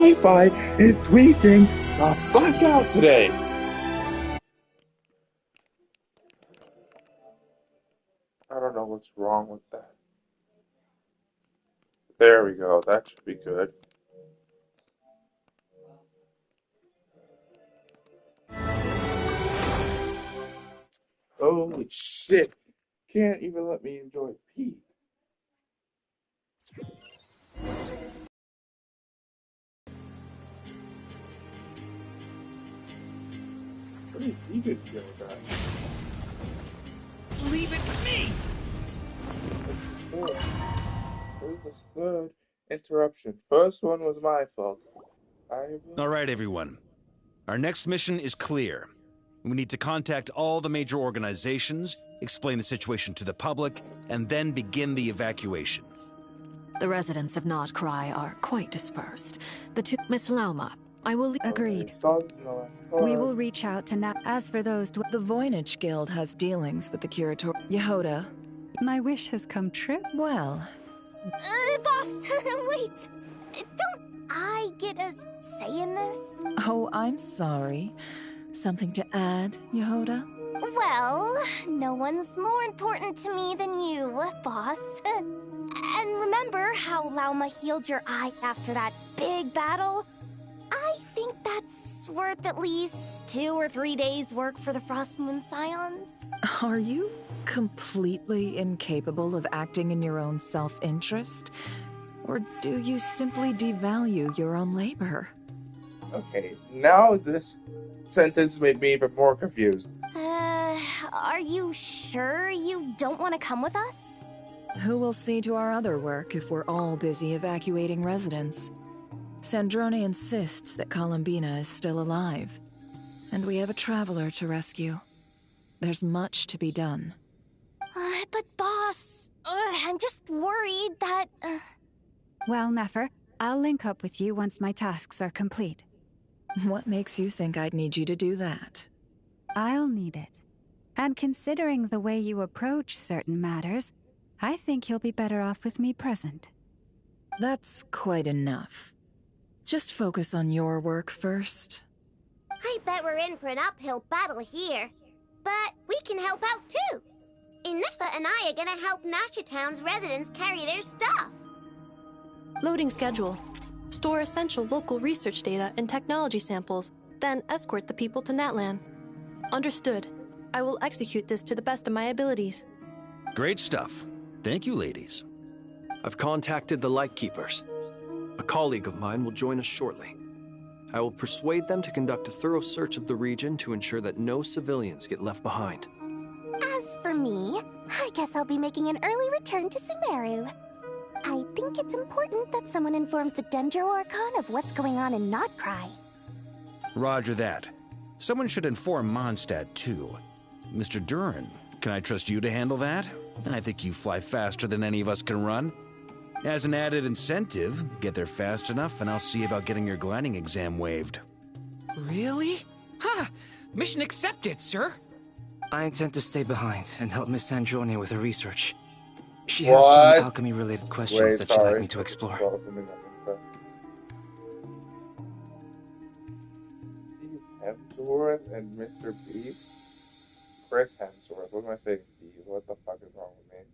Wi-Fi is tweaking the fuck out today. I don't know what's wrong with that. There we go. That should be good. Holy shit. Can't even let me enjoy pee. What is even doing that? Leave it to me! There's the third interruption. First one was my fault. All right, everyone. Our next mission is clear. We need to contact all the major organizations, explain the situation to the public, and then begin the evacuation. The residents of Nod Cry are quite dispersed. Miss Lauma, I will... Agreed. We will reach out to As for those... The Voynich Guild has dealings with the Curator... Yehoda. My wish has come true. Well... Boss, wait! Don't I get a say in this? Oh, I'm sorry. Something to add, Yehoda? Well, no one's more important to me than you, boss. And remember how Lauma healed your eye after that big battle? I think that's worth at least 2 or 3 days' work for the Frostmoon Scions. Are you completely incapable of acting in your own self-interest? Or do you simply devalue your own labor? Okay, now this sentence made me even more confused. Are you sure you don't want to come with us? Who will see to our other work if we're all busy evacuating residents? Sandrone insists that Columbina is still alive, and we have a traveler to rescue. There's much to be done. But boss, I'm just worried that... Well, Nefer, I'll link up with you once my tasks are complete. What makes you think I'd need you to do that? I'll need it. And considering the way you approach certain matters, I think you'll be better off with me present. That's quite enough. Just focus on your work first. I bet we're in for an uphill battle here. But we can help out too. Inefa and I are gonna help Nashatown's residents carry their stuff. Loading schedule. Store essential local research data and technology samples, then escort the people to Natlan. Understood. I will execute this to the best of my abilities. Great stuff. Thank you, ladies. I've contacted the Lightkeepers. A colleague of mine will join us shortly. I will persuade them to conduct a thorough search of the region to ensure that no civilians get left behind. As for me, I guess I'll be making an early return to Sumeru. I think it's important that someone informs the Dendro Archon of what's going on in Notcry. Roger that. Someone should inform Mondstadt, too. Mr. Duran, can I trust you to handle that? I think you fly faster than any of us can run. As an added incentive, get there fast enough and I'll see about getting your gliding exam waived. Really? Ha! Mission accepted, sir. I intend to stay behind and help Miss Sandrone with her research. She has some alchemy-related questions that she'd like me to explore. Hemsworth and Mr. B? Chris Hemsworth. What am I saying, Steve? What the fuck is wrong with me?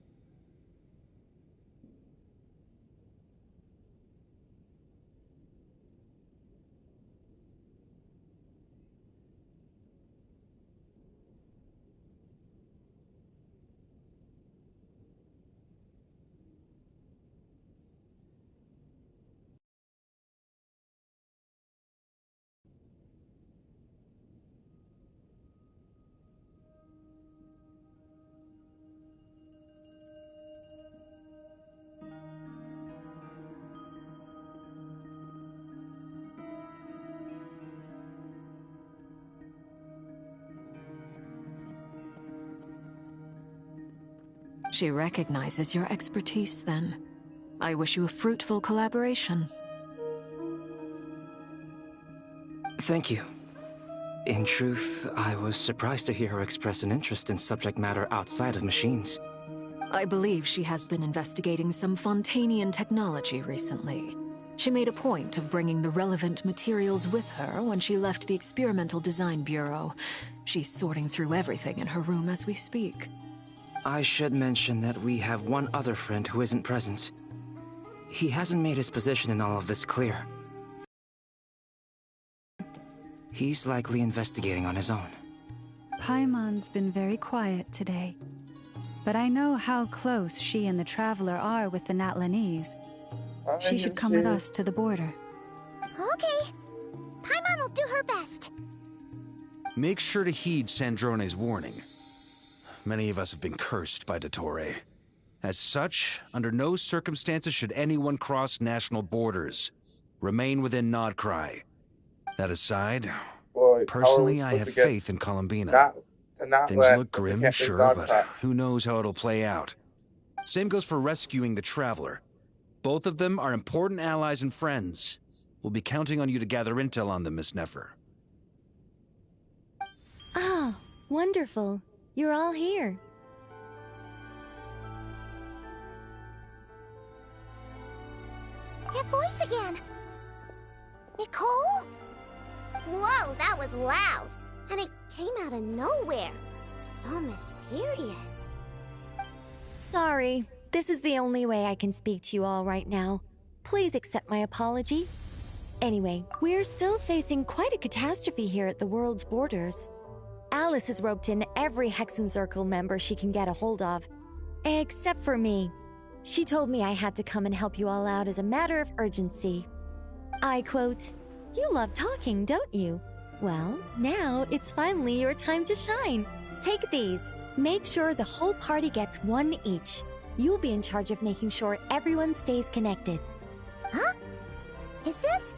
She recognizes your expertise, then. I wish you a fruitful collaboration. Thank you. In truth, I was surprised to hear her express an interest in subject matter outside of machines. I believe she has been investigating some Fontanian technology recently. She made a point of bringing the relevant materials with her when she left the Experimental Design Bureau. She's sorting through everything in her room as we speak. I should mention that we have one other friend who isn't present. He hasn't made his position in all of this clear. He's likely investigating on his own. Paimon's been very quiet today. But I know how close she and the Traveler are with the Natlanese. She should come with us to the border. Okay. Paimon will do her best. Make sure to heed Sandrone's warning. Many of us have been cursed by Dottore. As such, under no circumstances should anyone cross national borders. Remain within Nodcry. That aside, personally I have faith in Columbina. Things look grim, sure, but who knows how it'll play out. Same goes for rescuing the Traveler. Both of them are important allies and friends. We'll be counting on you to gather intel on them, Miss Nefer. Oh, wonderful. You're all here. That voice again! Nicole? Whoa, that was loud! And it came out of nowhere. So mysterious. Sorry, this is the only way I can speak to you all right now. Please accept my apology. Anyway, we're still facing quite a catastrophe here at the world's borders. Alice has roped in every Hexen Circle member she can get a hold of. Except for me. She told me I had to come and help you all out as a matter of urgency. I quote, "You love talking, don't you? Well, now it's finally your time to shine. Take these. Make sure the whole party gets one each. You'll be in charge of making sure everyone stays connected." Huh? Is this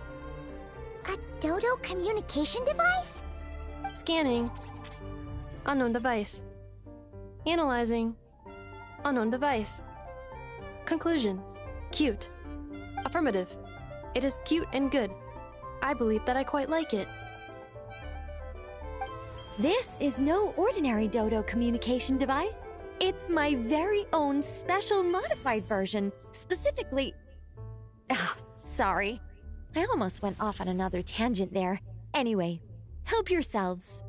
a Dodo communication device? Scanning. Unknown device. Analyzing. Unknown device. Conclusion. Cute. Affirmative. It is cute and good. I believe that I quite like it. This is no ordinary Dodo communication device. It's my very own special modified version, specifically... Ah, sorry. I almost went off on another tangent there. Anyway, help yourselves.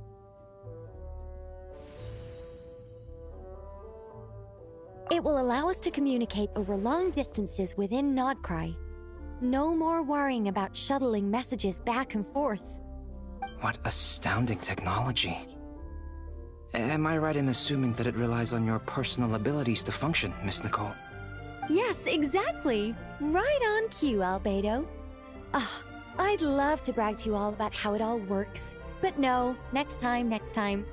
It will allow us to communicate over long distances within Nodcry. No more worrying about shuttling messages back and forth. What astounding technology. Am I right in assuming that it relies on your personal abilities to function, Miss Nicole? Yes, exactly. Right on cue, Albedo. Ah, I'd love to brag to you all about how it all works. But no, next time.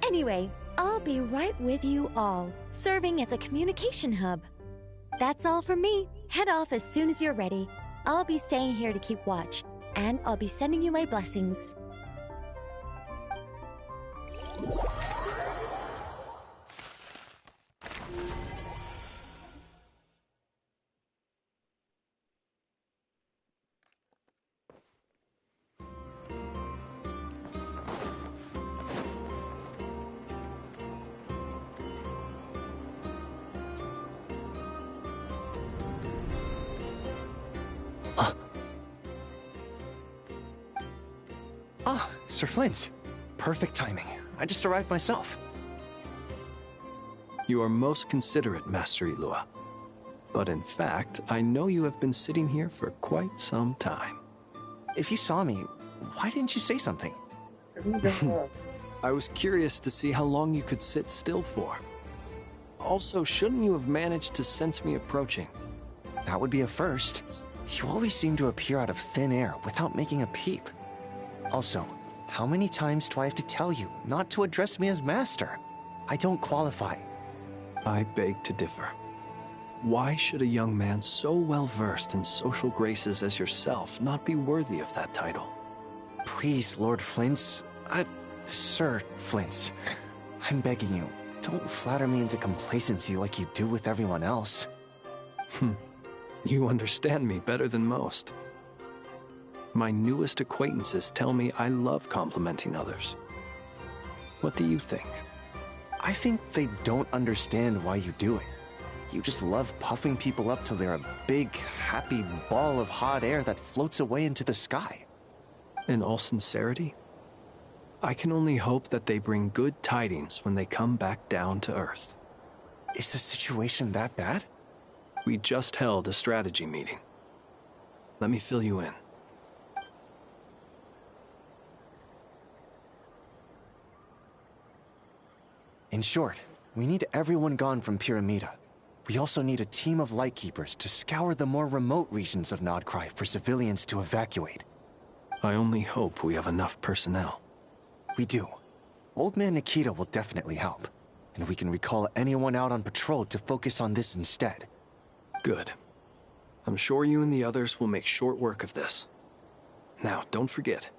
Anyway, I'll be right with you all, serving as a communication hub. That's all from me. Head off as soon as you're ready. I'll be staying here to keep watch, and I'll be sending you my blessings. Sir Flint. Perfect timing. I just arrived myself. You are most considerate, Master Ilua. But in fact, I know you have been sitting here for quite some time. If you saw me, why didn't you say something? I was curious to see how long you could sit still for. Also, shouldn't you have managed to sense me approaching? That would be a first. You always seem to appear out of thin air without making a peep. Also, how many times do I have to tell you not to address me as master? I don't qualify. I beg to differ. Why should a young man so well versed in social graces as yourself not be worthy of that title? Please, Lord Flint's... Sir Flint's. I'm begging you, don't flatter me into complacency like you do with everyone else. You understand me better than most. My newest acquaintances tell me I love complimenting others. What do you think? I think they don't understand why you do it. You just love puffing people up till they're a big, happy ball of hot air that floats away into the sky. In all sincerity, I can only hope that they bring good tidings when they come back down to Earth. Is the situation that bad? We just held a strategy meeting. Let me fill you in. In short, we need everyone gone from Pyramida. We also need a team of Lightkeepers to scour the more remote regions of Nodcry for civilians to evacuate. I only hope we have enough personnel. We do. Old Man Nikita will definitely help, and we can recall anyone out on patrol to focus on this instead. Good. I'm sure you and the others will make short work of this. Now, don't forget,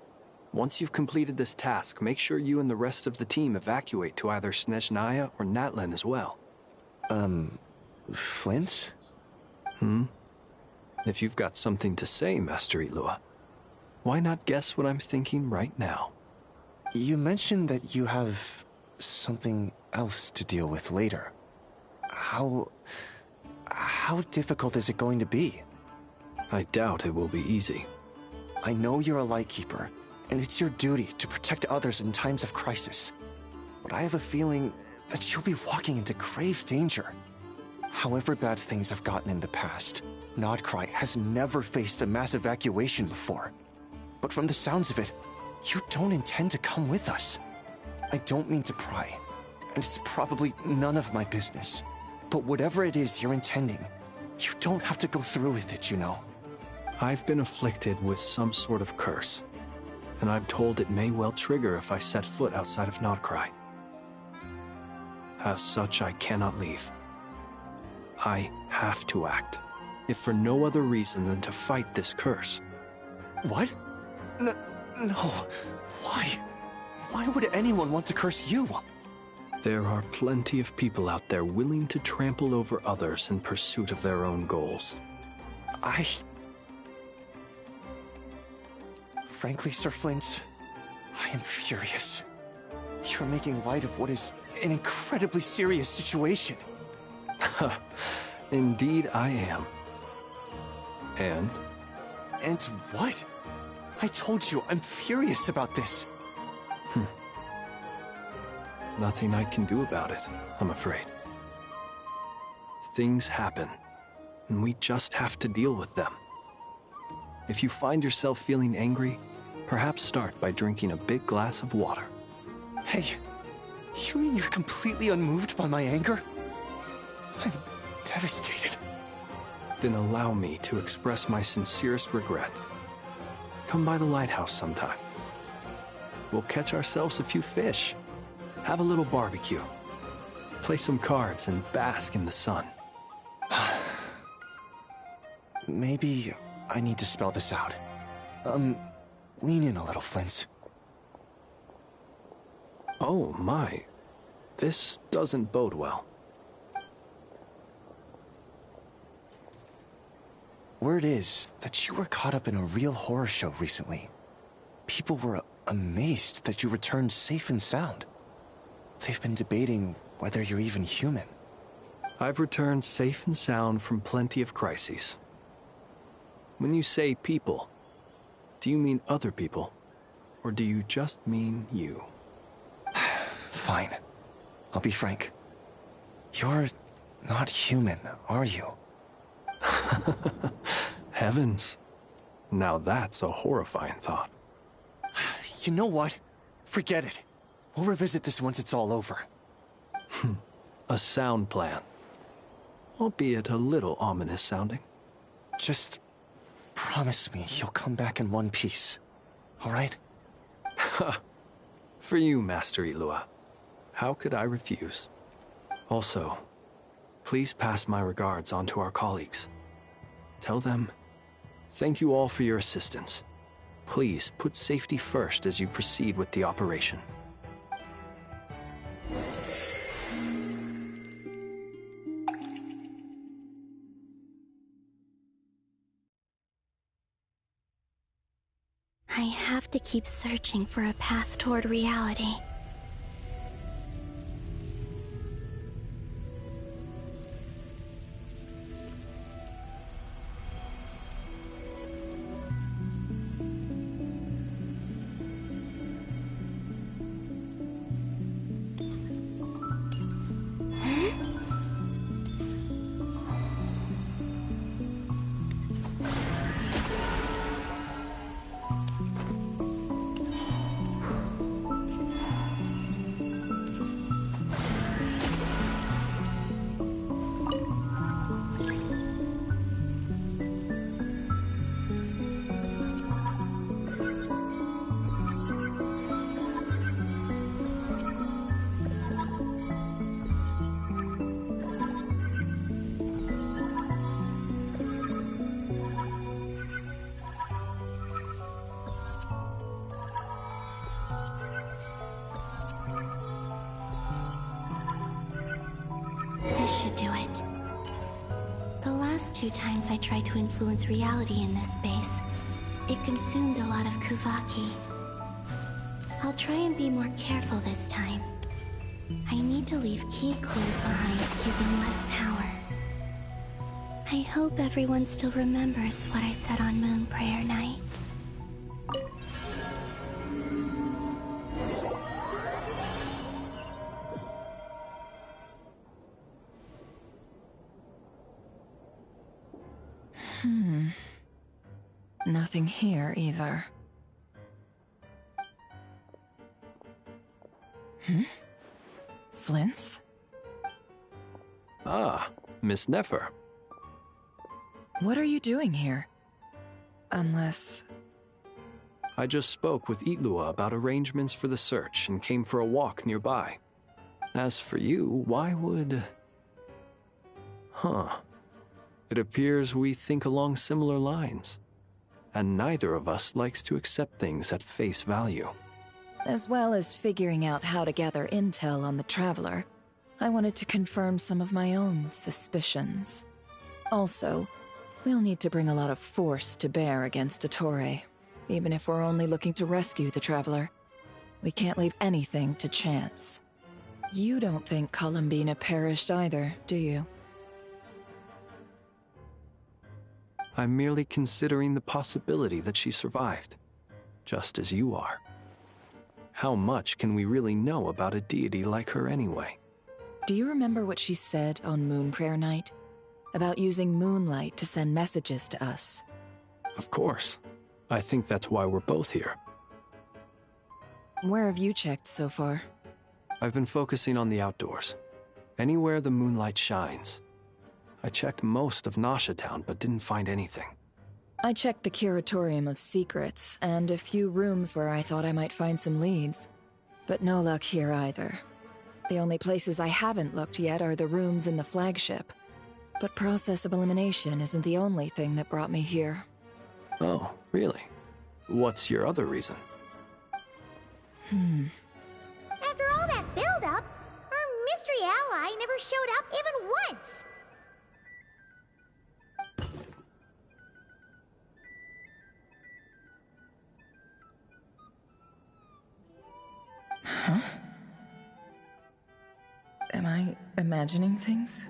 once you've completed this task, make sure you and the rest of the team evacuate to either Snezhnaya or Natlan as well. Flint? If you've got something to say, Master Ilua, why not guess what I'm thinking right now? You mentioned that you have something else to deal with later. How difficult is it going to be? I doubt it will be easy. I know you're a Lightkeeper, and it's your duty to protect others in times of crisis. But I have a feeling that you'll be walking into grave danger. However bad things have gotten in the past, Nodcry has never faced a mass evacuation before. But from the sounds of it, you don't intend to come with us. I don't mean to pry, and it's probably none of my business. But whatever it is you're intending, you don't have to go through with it, you know. I've been afflicted with some sort of curse, and I'm told it may well trigger if I set foot outside of Nodcry. As such, I cannot leave. I have to act, if for no other reason than to fight this curse. What? No. Why? Why would anyone want to curse you? There are plenty of people out there willing to trample over others in pursuit of their own goals. Frankly, Sir Flint, I am furious. You're making light of what is an incredibly serious situation. Indeed I am. And? And what? I told you, I'm furious about this. Nothing I can do about it, I'm afraid. Things happen, and we just have to deal with them. If you find yourself feeling angry, perhaps start by drinking a big glass of water. Hey, you mean you're completely unmoved by my anger? I'm devastated. Then allow me to express my sincerest regret. Come by the lighthouse sometime. We'll catch ourselves a few fish, have a little barbecue, play some cards, and bask in the sun. Maybe I need to spell this out. Lean in a little, Flint. Oh my, this doesn't bode well. Word is that you were caught up in a real horror show recently. People were amazed that you returned safe and sound. They've been debating whether you're even human. I've returned safe and sound from plenty of crises. When you say people, do you mean other people? Or do you just mean you? Fine. I'll be frank. You're not human, are you? Heavens. Now that's a horrifying thought. You know what? Forget it. We'll revisit this once it's all over. A sound plan. Albeit a little ominous sounding. Just promise me you'll come back in one piece. All right? For you, Master Ilua. How could I refuse? Also, please pass my regards on to our colleagues. Tell them, thank you all for your assistance. Please put safety first as you proceed with the operation. I have to keep searching for a path toward reality. times I tried to influence reality in this space. It consumed a lot of Kuvaki. I'll try and be more careful this time. I need to leave key clues behind using less power. I hope everyone still remembers what I said on Moon Prayer Night. Nothing here either. Flints? Ah, Miss Nefer. What are you doing here? Unless... I just spoke with Itlua about arrangements for the search and came for a walk nearby. As for you, why would... Huh. It appears we think along similar lines. And neither of us likes to accept things at face value. As well as figuring out how to gather intel on the Traveler, I wanted to confirm some of my own suspicions. Also, we'll need to bring a lot of force to bear against Ettore, even if we're only looking to rescue the Traveler. We can't leave anything to chance. You don't think Columbina perished either, do you? I'm merely considering the possibility that she survived, just as you are. How much can we really know about a deity like her anyway? Do you remember what she said on Moon Prayer Night? About using moonlight to send messages to us? Of course. I think that's why we're both here. Where have you checked so far? I've been focusing on the outdoors. Anywhere the moonlight shines. I checked most of Nasha Town, but didn't find anything. I checked the Curatorium of Secrets, and a few rooms where I thought I might find some leads. But no luck here either. The only places I haven't looked yet are the rooms in the flagship. But process of elimination isn't the only thing that brought me here. Oh, really? What's your other reason? After all that build-up, our mystery ally never showed up even once! Huh? Am I imagining things?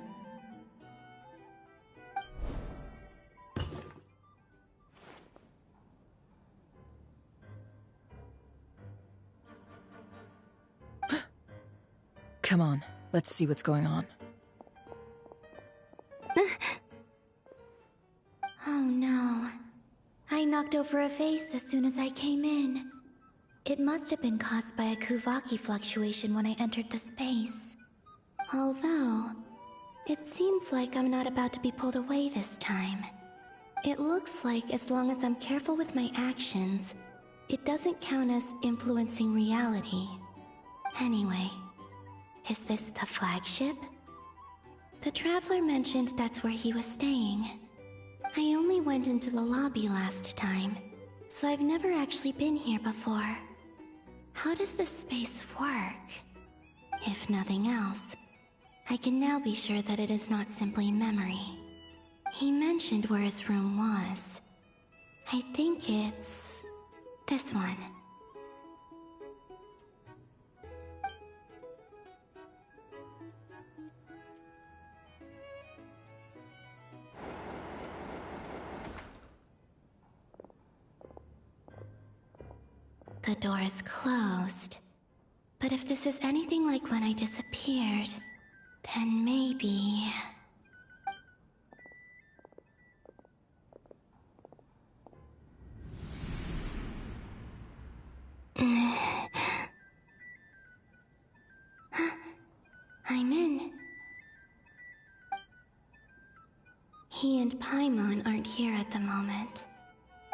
Come on, let's see what's going on. Oh no. I knocked over a vase as soon as I came in. It must have been caused by a Kuvaki fluctuation when I entered the space. Although, it seems like I'm not about to be pulled away this time. It looks like as long as I'm careful with my actions, it doesn't count as influencing reality. Anyway, is this the flagship? The Traveler mentioned that's where he was staying. I only went into the lobby last time, so I've never actually been here before. How does this space work? If nothing else, I can now be sure that it is not simply memory. He mentioned where his room was. I think it's... this one. The door is closed. But if this is anything like when I disappeared, then maybe... I'm in. He and Paimon aren't here at the moment.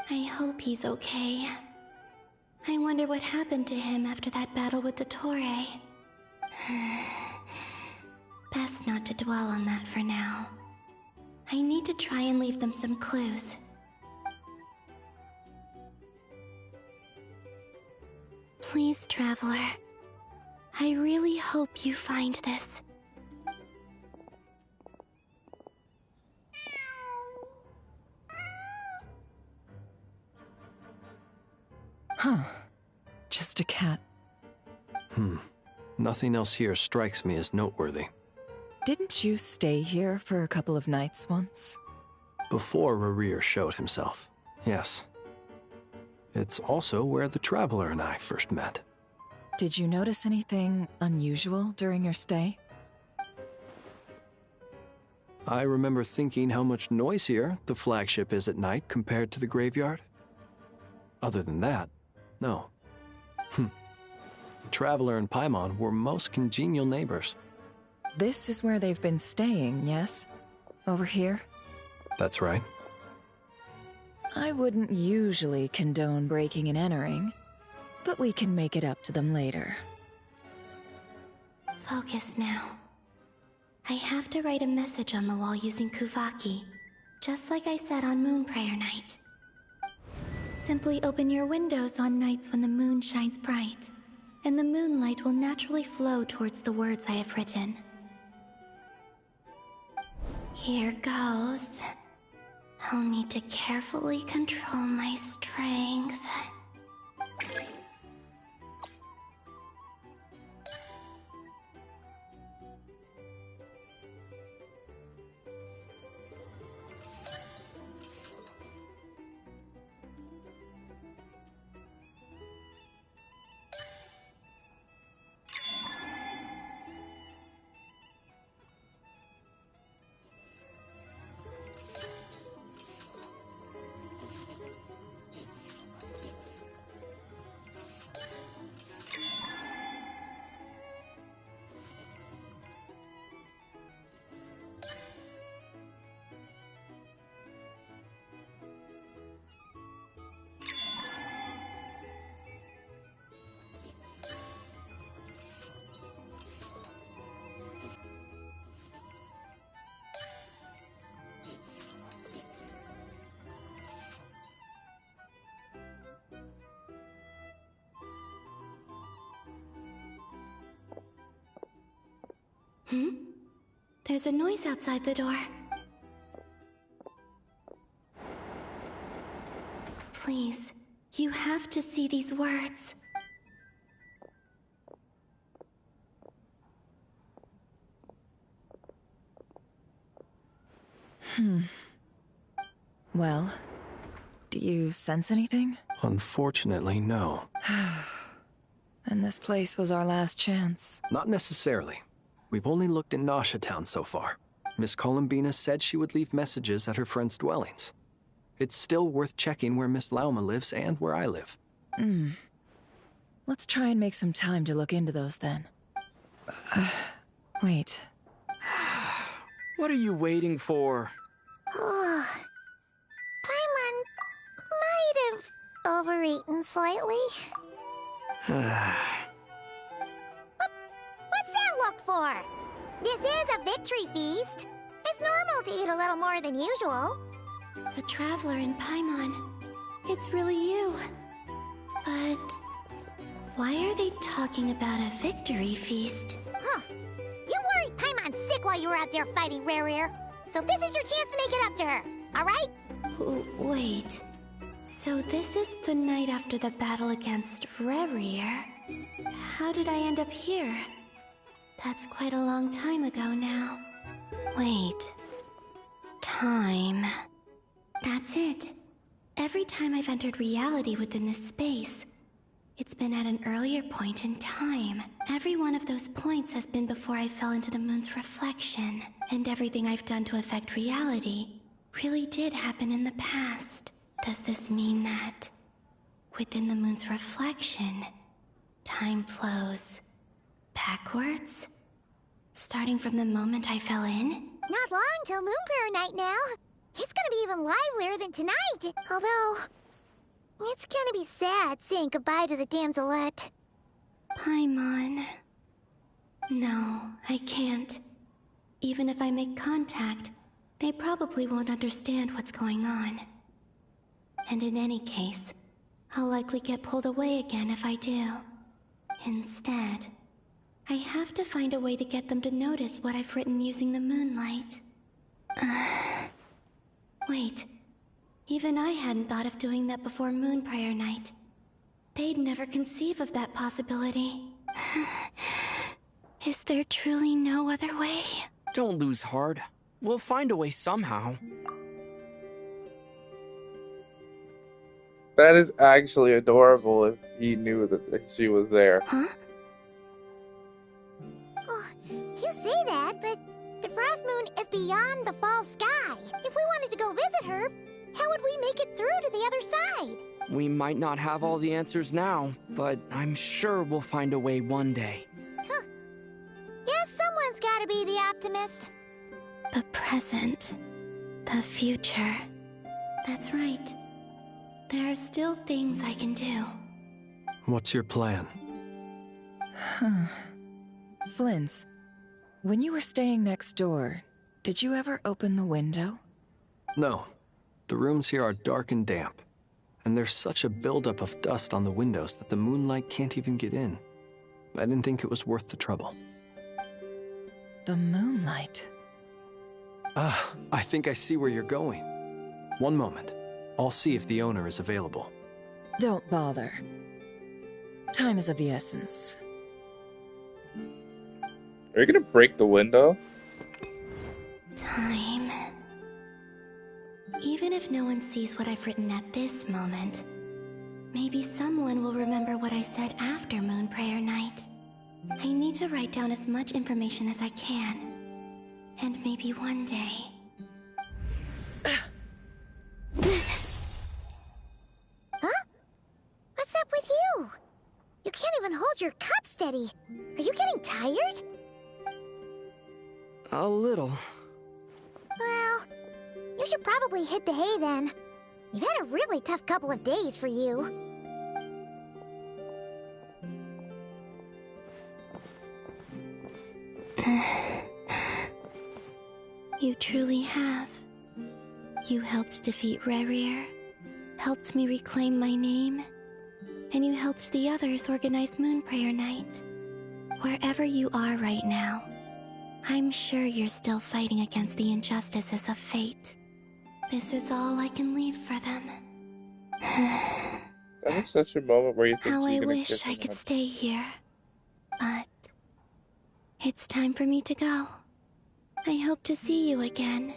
I hope he's okay. I wonder what happened to him after that battle with Ettore. Best not to dwell on that for now. I need to try and leave them some clues. Please, Traveler. I really hope you find this. Huh. Just a cat. Nothing else here strikes me as noteworthy. Didn't you stay here for a couple of nights once? Before Rerir showed himself, yes. It's also where the Traveler and I first met. Did you notice anything unusual during your stay? I remember thinking how much noisier the flagship is at night compared to the graveyard. Other than that, no. The Traveler and Paimon were most congenial neighbors. This is where they've been staying, yes? Over here? That's right. I wouldn't usually condone breaking and entering, but we can make it up to them later. Focus now. I have to write a message on the wall using Kuvaki, just like I said on Moon Prayer Night. Simply open your windows on nights when the moon shines bright, and the moonlight will naturally flow towards the words I have written. Here goes. I'll need to carefully control my strength. There's a noise outside the door. Please, you have to see these words. Well, do you sense anything? Unfortunately, no. And this place was our last chance. Not necessarily. We've only looked in Nasha Town so far. Miss Columbina said she would leave messages at her friends' dwellings. It's still worth checking where Miss Lauma lives and where I live. Let's try and make some time to look into those then. Wait. What are you waiting for? Paimon might have overeaten slightly. What's that look for? This is a victory feast. It's normal to eat a little more than usual. The Traveler in Paimon. It's really you. But why are they talking about a victory feast? Huh. You worried Paimon sick while you were out there fighting Rerir. So this is your chance to make it up to her, alright? Wait. So this is the night after the battle against Rerir. How did I end up here? That's quite a long time ago now. Wait. Time. That's it. Every time I've entered reality within this space, it's been at an earlier point in time. Every one of those points has been before I fell into the moon's reflection, and everything I've done to affect reality really did happen in the past. Does this mean that within the moon's reflection, time flows backwards? Starting from the moment I fell in? Not long till Moon Prayer Night now. It's gonna be even livelier than tonight. Although, it's gonna be sad saying goodbye to the damselette. Paimon. No, I can't. Even if I make contact, they probably won't understand what's going on. And in any case, I'll likely get pulled away again if I do. Instead, I have to find a way to get them to notice what I've written using the moonlight. Wait. Even I hadn't thought of doing that before Moon Prayer Night. They'd never conceive of that possibility. Is there truly no other way? Don't lose heart. We'll find a way somehow. That is actually adorable if he knew that she was there. Huh? Oh, you say that, but the Frost Moon is beyond the fall sky. If we wanted to go visit her, how would we make it through to the other side? We might not have all the answers now, but I'm sure we'll find a way one day. Huh. Guess someone's gotta be the optimist. The present. The future. That's right. There are still things I can do. What's your plan? Flint's, when you were staying next door, did you ever open the window? No. The rooms here are dark and damp. And there's such a buildup of dust on the windows that the moonlight can't even get in. I didn't think it was worth the trouble. The moonlight? Ah, I think I see where you're going. One moment. I'll see if the owner is available. Don't bother. Time is of the essence. Are you gonna break the window? Time. Even if no one sees what I've written at this moment, maybe someone will remember what I said after Moon Prayer Night. I need to write down as much information as I can. And maybe one day... Huh? What's up with you? You can't even hold your cup steady. Are you getting tired? A little. Well, you should probably hit the hay then. You've had a really tough couple of days for you. You truly have. You helped defeat Rerir, helped me reclaim my name, and you helped the others organize Moon Prayer Night. Wherever you are right now, I'm sure you're still fighting against the injustices of fate. This is all I can leave for them. That was such a moment where you think How she's I gonna wish kiss I him could on- stay here. But it's time for me to go. I hope to see you again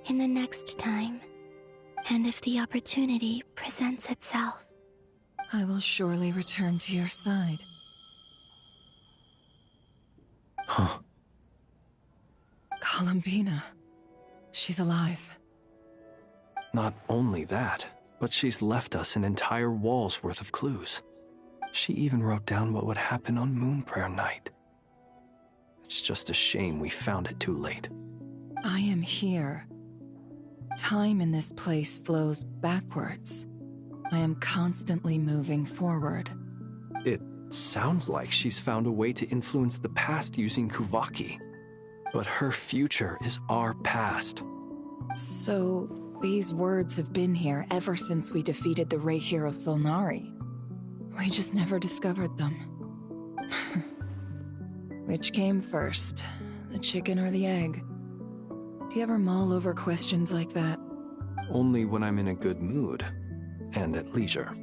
in the next time. And if the opportunity presents itself. I will surely return to your side. Huh. Columbina. She's alive. Not only that, but she's left us an entire wall's worth of clues. She even wrote down what would happen on Moon Prayer Night. It's just a shame we found it too late. I am here. Time in this place flows backwards. I am constantly moving forward. It sounds like she's found a way to influence the past using Kuvaki. But her future is our past. So, these words have been here ever since we defeated the Ray hero Solnari. We just never discovered them. Which came first, the chicken or the egg? Do you ever mull over questions like that? Only when I'm in a good mood and at leisure.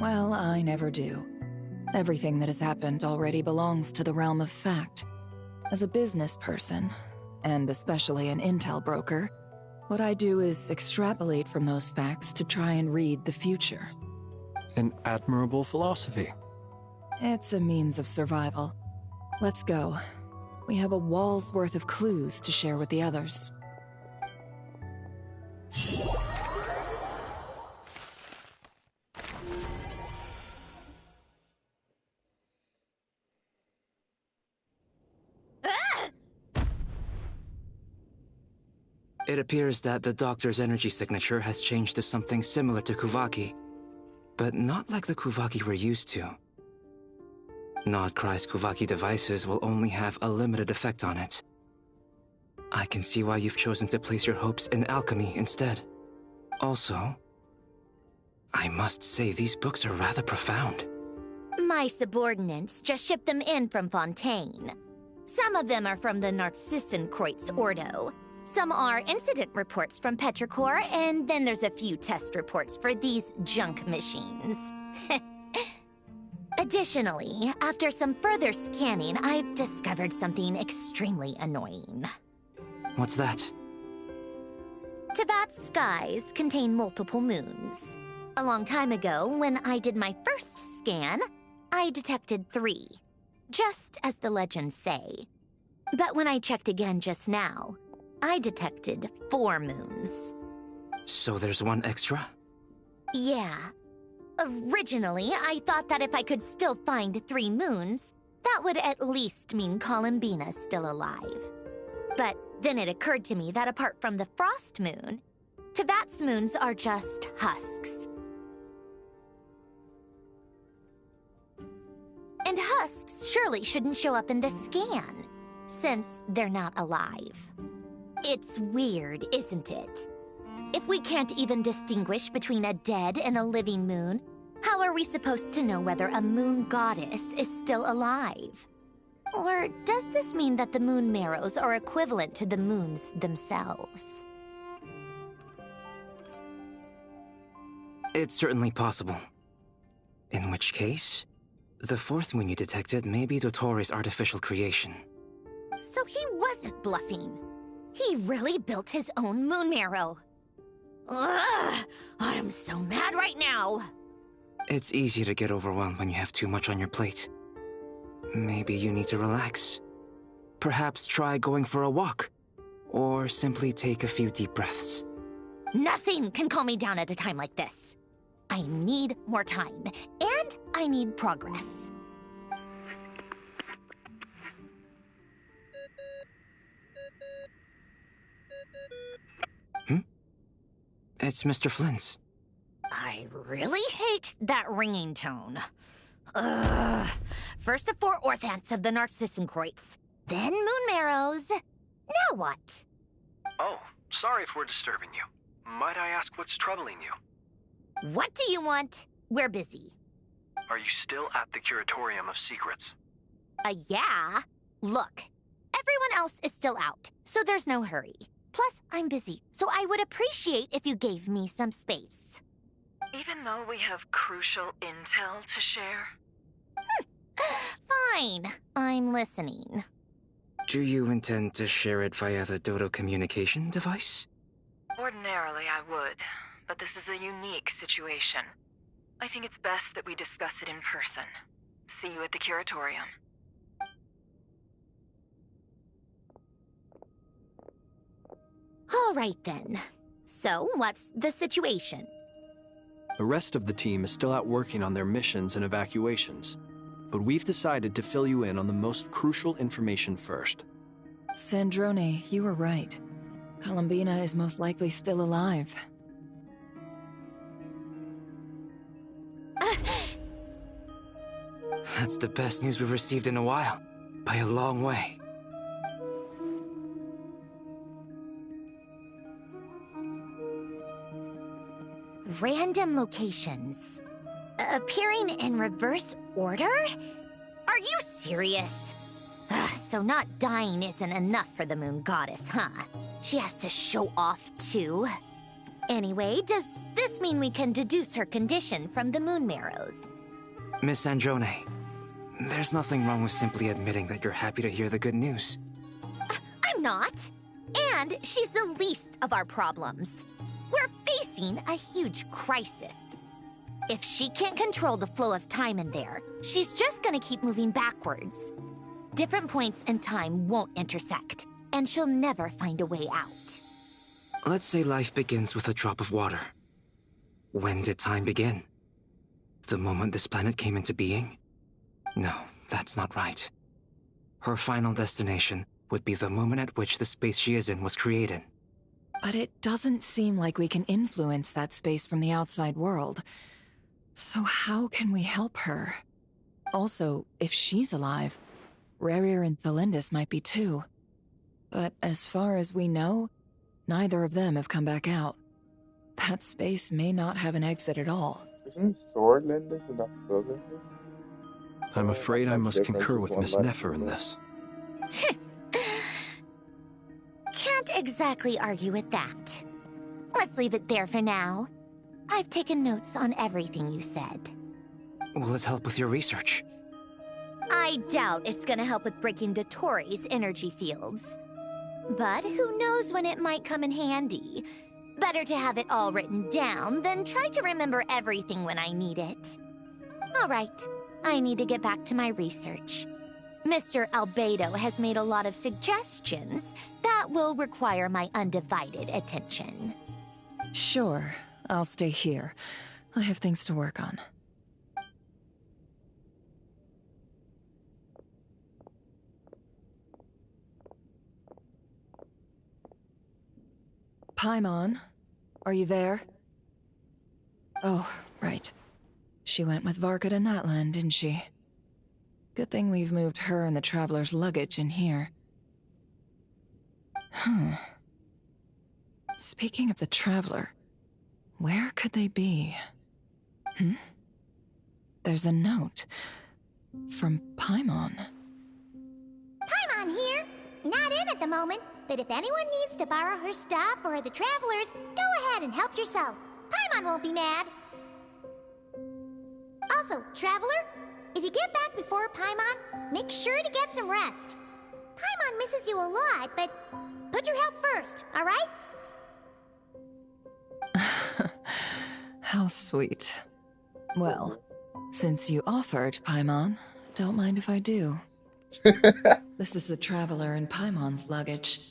Well, I never do. Everything that has happened already belongs to the realm of fact. As a business person, and especially an intel broker, what I do is extrapolate from those facts to try and read the future. An admirable philosophy. It's a means of survival. Let's go. We have a wall's worth of clues to share with the others. It appears that the doctor's energy signature has changed to something similar to Kuvaki, but not like the Kuvaki we're used to. Nodcry's Kuvaki devices will only have a limited effect on it. I can see why you've chosen to place your hopes in alchemy instead. Also, I must say these books are rather profound. My subordinates just shipped them in from Fontaine. Some of them are from the Narcissenkreuz Ordo, Some are incident reports from Petrichor, and then there's a few test reports for these junk machines. Additionally, after some further scanning, I've discovered something extremely annoying. What's that? Teyvat's skies contain multiple moons. A long time ago, when I did my first scan, I detected 3, just as the legends say. But when I checked again just now, I detected 4 moons. So there's one extra? Yeah. Originally, I thought that if I could still find 3 moons, that would at least mean Columbina's still alive. But then it occurred to me that apart from the frost moon, Teyvat's moons are just husks. And husks surely shouldn't show up in the scan, since they're not alive. It's weird, isn't it? If we can't even distinguish between a dead and a living moon, how are we supposed to know whether a moon goddess is still alive? Or does this mean that the moon marrows are equivalent to the moons themselves? It's certainly possible. In which case, the 4th moon you detected may be Dottore artificial creation. So he wasn't bluffing. He really built his own moon marrow. Ugh! I'm so mad right now! It's easy to get overwhelmed when you have too much on your plate. Maybe you need to relax. Perhaps try going for a walk. Or simply take a few deep breaths. Nothing can calm me down at a time like this. I need more time, and I need progress. It's Mr. Flynn's. I really hate that ringing tone. Ugh. First the 4 orthants of the Narcissenkreuz, then moon marrows. Now what? Oh, sorry if we're disturbing you. Might I ask what's troubling you? What do you want? We're busy. Are you still at the Curatorium of Secrets? Yeah. Look, everyone else is still out, so there's no hurry. Plus, I'm busy, so I would appreciate if you gave me some space. Even though we have crucial intel to share? Fine. I'm listening. Do you intend to share it via the Dodo communication device? Ordinarily, I would, but this is a unique situation. I think it's best that we discuss it in person. See you at the Curatorium. All right, then. So, what's the situation? The rest of the team is still out working on their missions and evacuations, but we've decided to fill you in on the most crucial information first. Sandrone, you were right. Columbina is most likely still alive. That's the best news we've received in a while, by a long way. Random locations. Appearing in reverse order? Are you serious? So not dying isn't enough for the moon goddess, huh? She has to show off too. Anyway, does this mean we can deduce her condition from the moon marrows? Miss Androne, there's nothing wrong with simply admitting that you're happy to hear the good news. I'm not. And she's the least of our problems. We're facing a huge crisis. If she can't control the flow of time in there, she's just gonna keep moving backwards. Different points in time won't intersect, and she'll never find a way out. Let's say life begins with a drop of water. When did time begin? The moment this planet came into being? No, that's not right. Her final destination would be the moment at which the space she is in was created. But it doesn't seem like we can influence that space from the outside world. So how can we help her? Also, if she's alive, Rerir and Thelindis might be too. But as far as we know, neither of them have come back out. That space may not have an exit at all. Isn't Thorlindis and not Thorlindis? I'm afraid I must concur with Miss Nefer in this. Can't exactly argue with that. Let's leave it there for now. I've taken notes on everything you said. Will it help with your research? I doubt it's gonna help with breaking Dottoro's energy fields. But who knows when it might come in handy. Better to have it all written down than try to remember everything when I need it. Alright, I need to get back to my research. Mr. Albedo has made a lot of suggestions that will require my undivided attention. Sure, I'll stay here. I have things to work on. Paimon, are you there? Oh, right. She went with Varka to Natlan, didn't she? Good thing we've moved her and the Traveler's luggage in here. Speaking of the Traveler, where could they be? There's a note. From Paimon. Paimon here! Not in at the moment, but if anyone needs to borrow her stuff or the Travelers, go ahead and help yourself. Paimon won't be mad. Also, Traveler, if you get back before Paimon, make sure to get some rest. Paimon misses you a lot, but put your health first, alright? How sweet. Well, since you offered, Paimon, don't mind if I do. This is the Traveler and Paimon's luggage.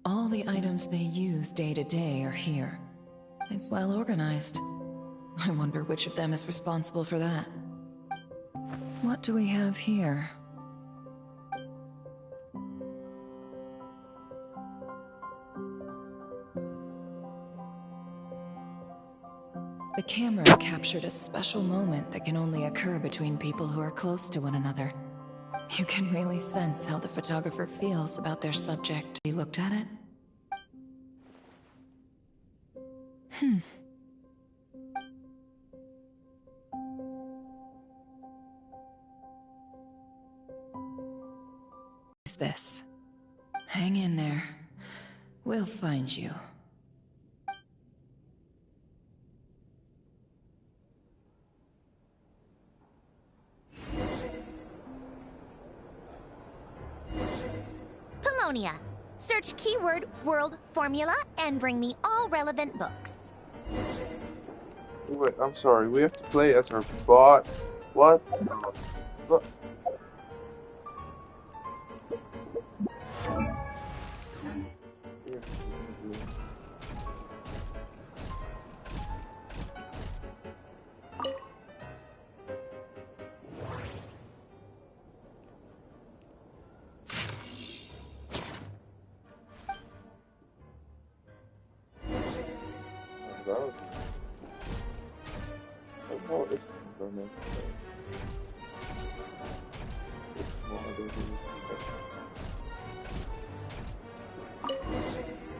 All the items they use day to day are here. It's well organized. I wonder which of them is responsible for that. What do we have here? The camera captured a special moment that can only occur between people who are close to one another. You can really sense how the photographer feels about their subject. You looked at it? Who's this? Hang in there. We'll find you. Polonia. Search keyword world formula and bring me all relevant books. Wait, I'm sorry. We have to play as our bot. What? Look.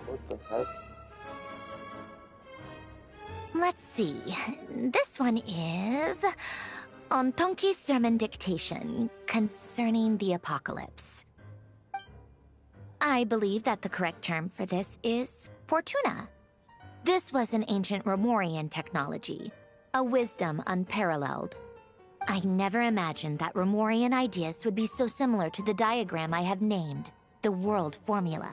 What the heck? Let's see. This one is on Tonki's sermon dictation concerning the apocalypse. I believe that the correct term for this is Fortuna. This was an ancient Romorian technology, a wisdom unparalleled. I never imagined that Romorian ideas would be so similar to the diagram I have named, the World Formula.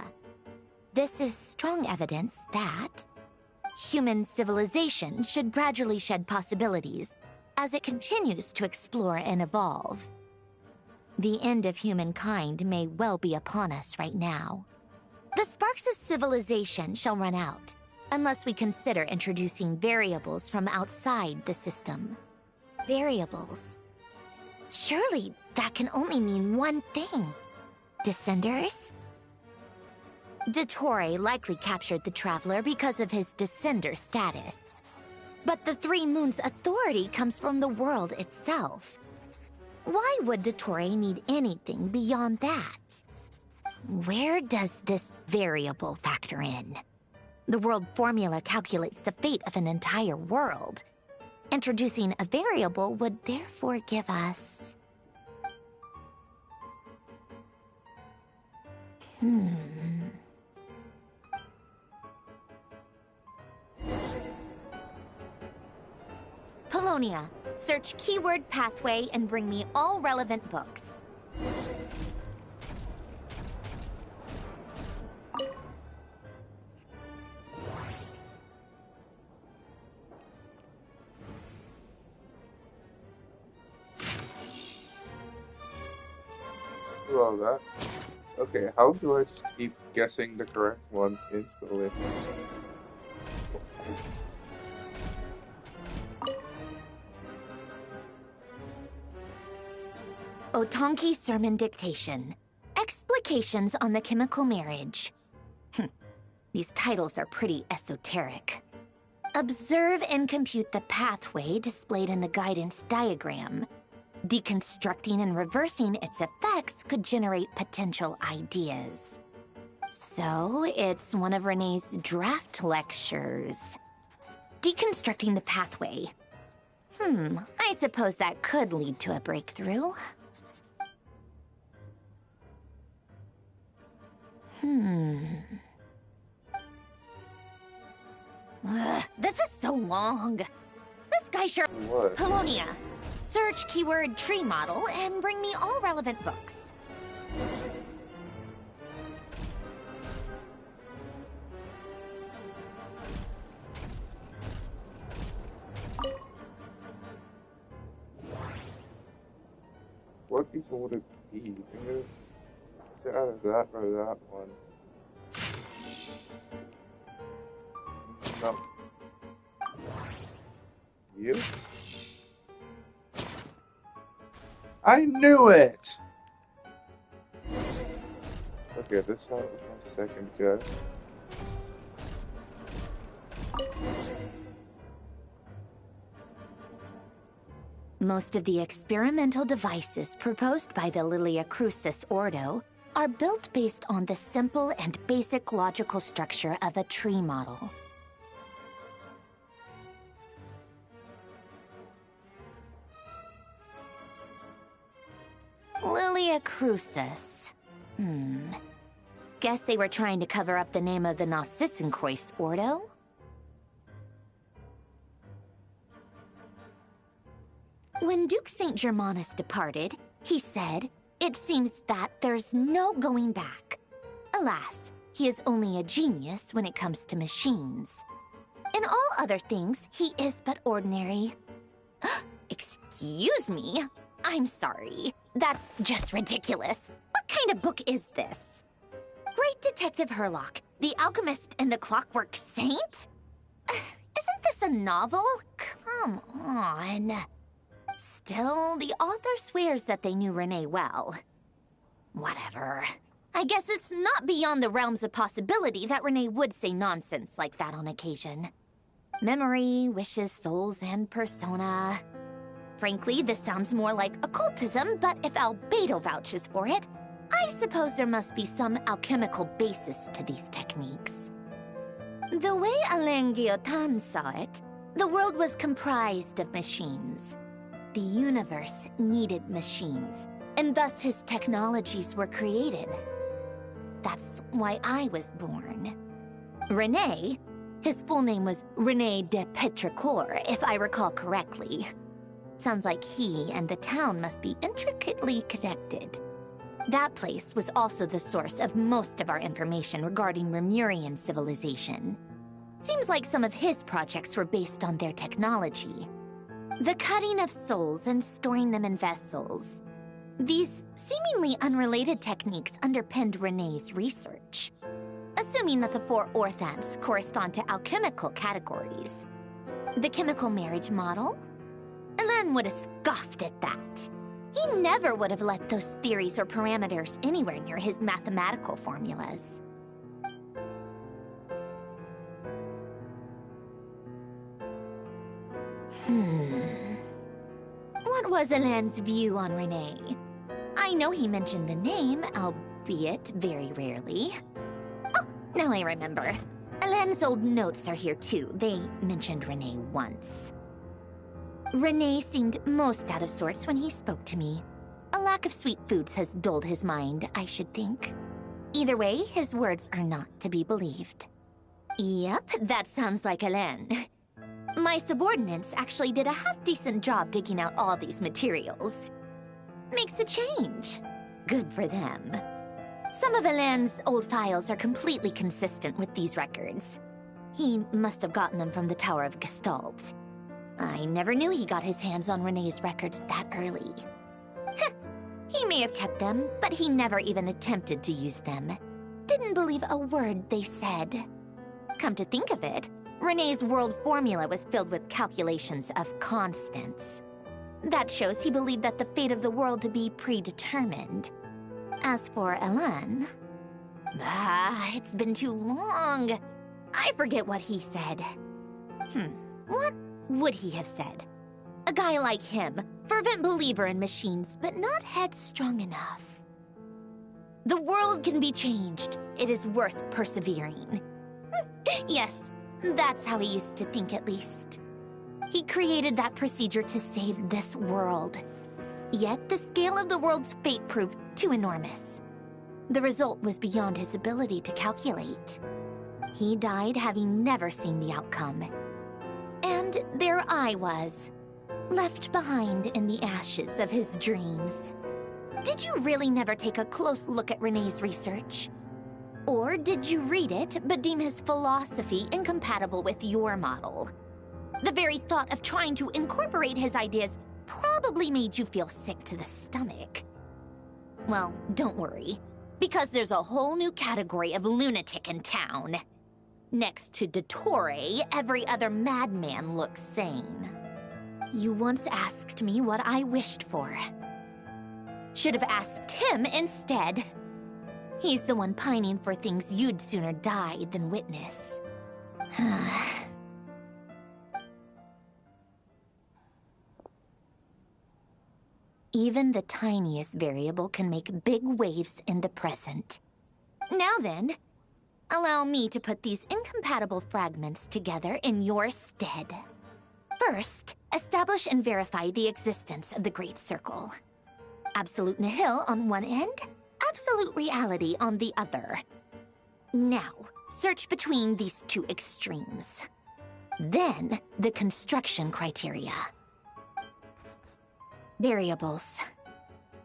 This is strong evidence that human civilization should gradually shed possibilities as it continues to explore and evolve. The end of humankind may well be upon us right now. The sparks of civilization shall run out, unless we consider introducing variables from outside the system. Variables. Surely that can only mean one thing. Descenders? Dottore likely captured the Traveler because of his descender status. But the Three Moons' authority comes from the world itself. Why would Dottore need anything beyond that? Where does this variable factor in? The world formula calculates the fate of an entire world. Introducing a variable would therefore give us... Polonia, search keyword pathway and bring me all relevant books. Love that. Okay, how do I just keep guessing the correct one instantly? Otonki Sermon Dictation. Explications on the Chemical Marriage. These titles are pretty esoteric. Observe and compute the pathway displayed in the guidance diagram. Deconstructing and reversing its effects could generate potential ideas. So, it's one of Renee's draft lectures. Deconstructing the pathway. I suppose that could lead to a breakthrough. This is so long. This guy sure... What? Polonia. Search keyword tree model and bring me all relevant books. What even would it be? Is it out of that or that one? No. You? I knew it! Okay, this one was my second guess. Most of the experimental devices proposed by the Lilia Crucis Ordo are built based on the simple and basic logical structure of a tree model. Lilia Crucis. Guess they were trying to cover up the name of the Nausitzenkois Ordo? When Duke St. Germanus departed, he said, "It seems that there's no going back." Alas, he is only a genius when it comes to machines. In all other things, he is but ordinary. Excuse me? I'm sorry. That's just ridiculous. What kind of book is this? Great Detective Herlock, the Alchemist and the Clockwork Saint? Isn't this a novel? Come on. Still, the author swears that they knew Renee well. Whatever. I guess it's not beyond the realms of possibility that Renee would say nonsense like that on occasion. Memory, wishes, souls, and persona. Frankly, this sounds more like occultism, but if Albedo vouches for it, I suppose there must be some alchemical basis to these techniques. The way Alain Guillotin saw it, the world was comprised of machines. The universe needed machines, and thus his technologies were created. That's why I was born. René, his full name was René de Petrichor, if I recall correctly. Sounds like he and the town must be intricately connected. That place was also the source of most of our information regarding Remurian civilization. Seems like some of his projects were based on their technology. The cutting of souls and storing them in vessels. These seemingly unrelated techniques underpinned René's research. Assuming that the 4 orthants correspond to alchemical categories. The chemical marriage model? Alain would have scoffed at that. He never would have let those theories or parameters anywhere near his mathematical formulas. What was Alain's view on Renee? I know he mentioned the name, albeit very rarely. Oh, now I remember. Alain's old notes are here too. They mentioned Renee once. Renee seemed most out of sorts when he spoke to me. A lack of sweet foods has dulled his mind, I should think. Either way, his words are not to be believed. Yep, that sounds like Alain. My subordinates actually did a half-decent job digging out all these materials. Makes a change. Good for them. Some of Alain's old files are completely consistent with these records. He must have gotten them from the Tower of Gestalt. I never knew he got his hands on Renee's records that early. Heh, he may have kept them, but he never even attempted to use them. Didn't believe a word they said. Come to think of it, Renee's world formula was filled with calculations of constants. That shows he believed that the fate of the world to be predetermined. As for Alain... it's been too long. I forget what he said. What would he have said? A guy like him, fervent believer in machines, but not headstrong enough. The world can be changed. It is worth persevering. Yes, that's how he used to think at least. He created that procedure to save this world. Yet the scale of the world's fate proved too enormous. The result was beyond his ability to calculate. He died having never seen the outcome. And there I was, left behind in the ashes of his dreams. Did you really never take a close look at Renee's research? Or did you read it but deem his philosophy incompatible with your model? The very thought of trying to incorporate his ideas probably made you feel sick to the stomach. Well, don't worry, because there's a whole new category of lunatic in town. Next to Dottore, every other madman looks sane. You once asked me what I wished for. Should have asked him instead. He's the one pining for things you'd sooner die than witness. Even the tiniest variable can make big waves in the present. Now then, allow me to put these incompatible fragments together in your stead. First, establish and verify the existence of the Great Circle. Absolute nihil on one end, absolute reality on the other. Now, search between these two extremes. Then, the construction criteria. Variables.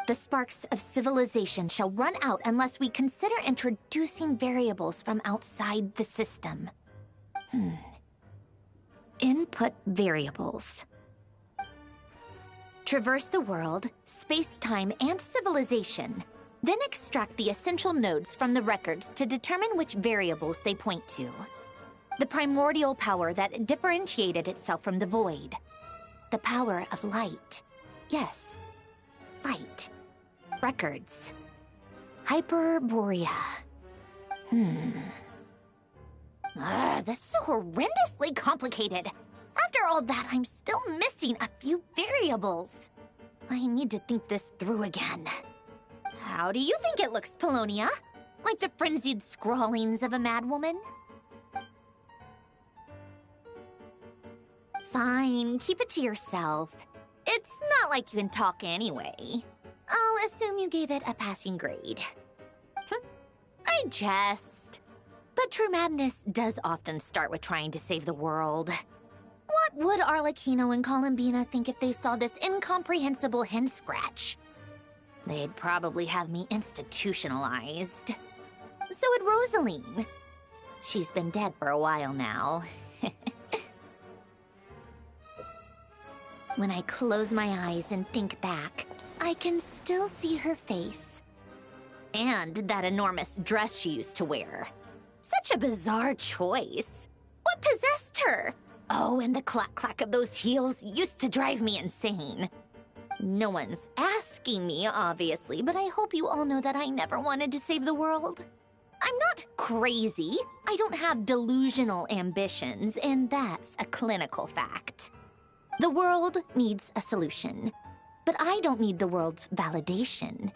The sparks of civilization shall run out unless we consider introducing variables from outside the system. Input variables. Traverse the world, space-time, and civilization. Then extract the essential nodes from the records to determine which variables they point to. The primordial power that differentiated itself from the void. The power of light. Yes, light. Records. Hyperborea. This is so horrendously complicated. After all that, I'm still missing a few variables. I need to think this through again. How do you think it looks, Polonia? Like the frenzied scrawlings of a madwoman? Fine, keep it to yourself. It's not like you can talk anyway. I'll assume you gave it a passing grade. I jest. But true madness does often start with trying to save the world. What would Arlecchino and Columbina think if they saw this incomprehensible hen scratch? They'd probably have me institutionalized. So would Rosaline. She's been dead for a while now. When I close my eyes and think back, I can still see her face. And that enormous dress she used to wear. Such a bizarre choice. What possessed her? Oh, and the clack-clack of those heels used to drive me insane. No one's asking me, obviously, but I hope you all know that I never wanted to save the world. I'm not crazy. I don't have delusional ambitions, and that's a clinical fact. The world needs a solution, but I don't need the world's validation.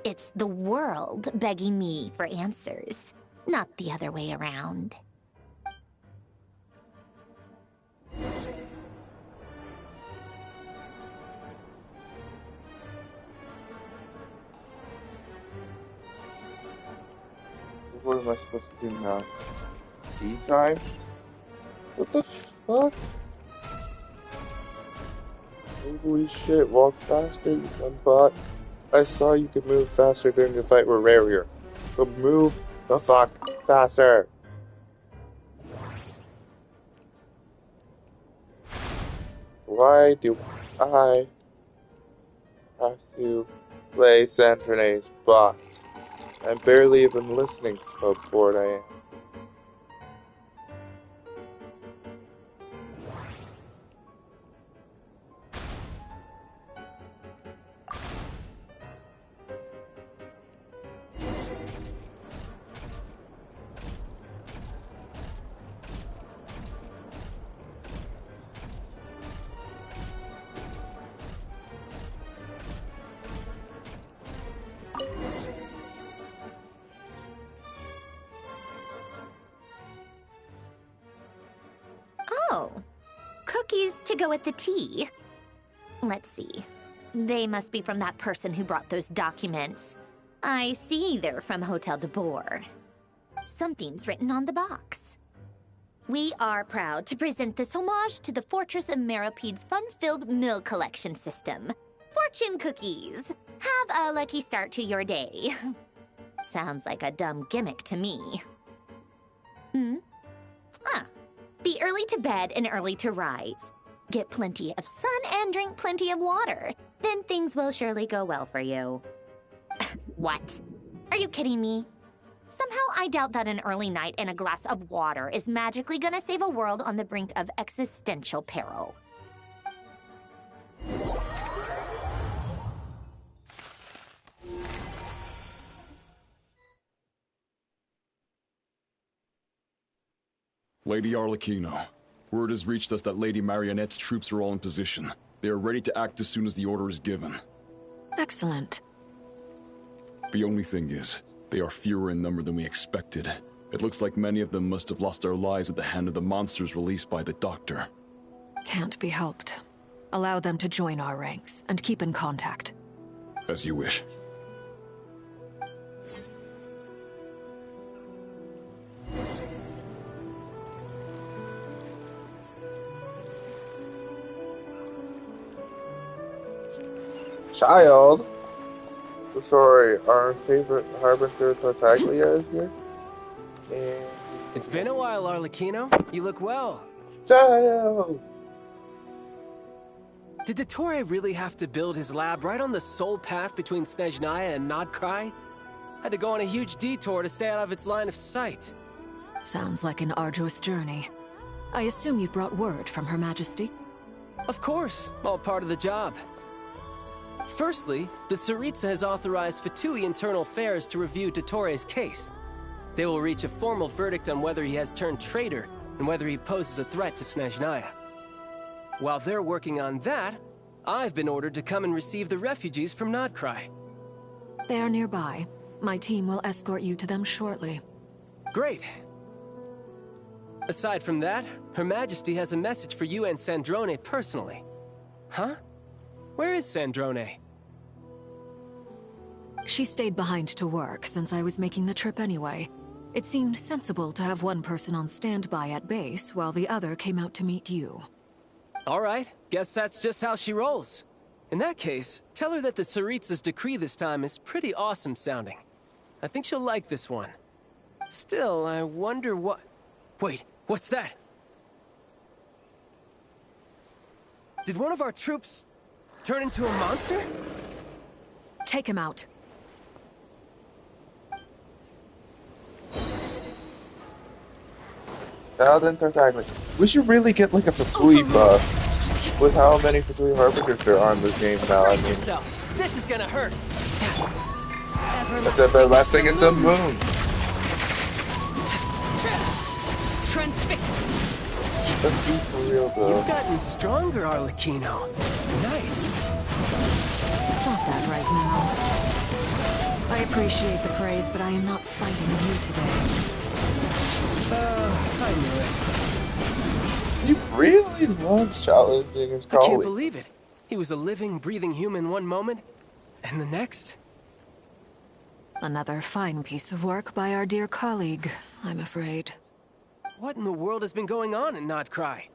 It's the world begging me for answers, not the other way around. What am I supposed to do now? Tea time? What the fuck? Holy shit, walk faster, you dumb bot. I saw you could move faster during the fight with Rarier. So move the fuck faster. Why do I have to play Sandrone's bot? I'm barely even listening to how bored I am. Oh, cookies to go with the tea. Let's see. They must be from that person who brought those documents. I see they're from Hotel de Boer. Something's written on the box. We are proud to present this homage to the Fortress of Meropede's fun-filled mill collection system. Fortune cookies. Have a lucky start to your day. Sounds like a dumb gimmick to me. Be early to bed and early to rise. Get plenty of sun and drink plenty of water. Then things will surely go well for you. What? Are you kidding me? Somehow I doubt that an early night and a glass of water is magically gonna save a world on the brink of existential peril. Lady Arlecchino, word has reached us that Lady Marionette's troops are all in position. They are ready to act as soon as the order is given. Excellent. The only thing is, they are fewer in number than we expected. It looks like many of them must have lost their lives at the hand of the monsters released by the Doctor. Can't be helped. Allow them to join our ranks, and keep in contact. As you wish. Child? Sorry, our favorite Harbinger Tartaglia is here. And... It's been a while, Arlecchino. You look well. Child! Did Dottore really have to build his lab right on the sole path between Snezhnaya and Nodkrai? Had to go on a huge detour to stay out of its line of sight. Sounds like an arduous journey. I assume you've brought word from Her Majesty? Of course, all part of the job. Firstly, the Tsaritsa has authorized Fatui Internal Affairs to review Dottore's case. They will reach a formal verdict on whether he has turned traitor and whether he poses a threat to Snezhnaya. While they're working on that, I've been ordered to come and receive the refugees from Nodkrai. They are nearby. My team will escort you to them shortly. Great. Aside from that, Her Majesty has a message for you and Sandrone personally. Huh? Where is Sandrone? She stayed behind to work since I was making the trip anyway. It seemed sensible to have one person on standby at base while the other came out to meet you. All right, guess that's just how she rolls. In that case, tell her that the Tsaritsa's decree this time is pretty awesome sounding. I think she'll like this one. Still, I wonder what... Wait, what's that? Did one of our troops turn into a monster? Take him out. Child and Tartaglia. We should really get like a Fatui buff. With how many Fatui Harbingers there are in this game now, I mean... This is gonna hurt! That's the last thing is the moon! Transfixed! Let's be for real, though. You've gotten stronger, Arlecchino. Nice. Stop that right now. I appreciate the praise, but I am not fighting you today. I knew it. He really loves challenging his colleagues. I can't believe it. He was a living, breathing human one moment, and the next... Another fine piece of work by our dear colleague, I'm afraid. What in the world has been going on in Nodkrai?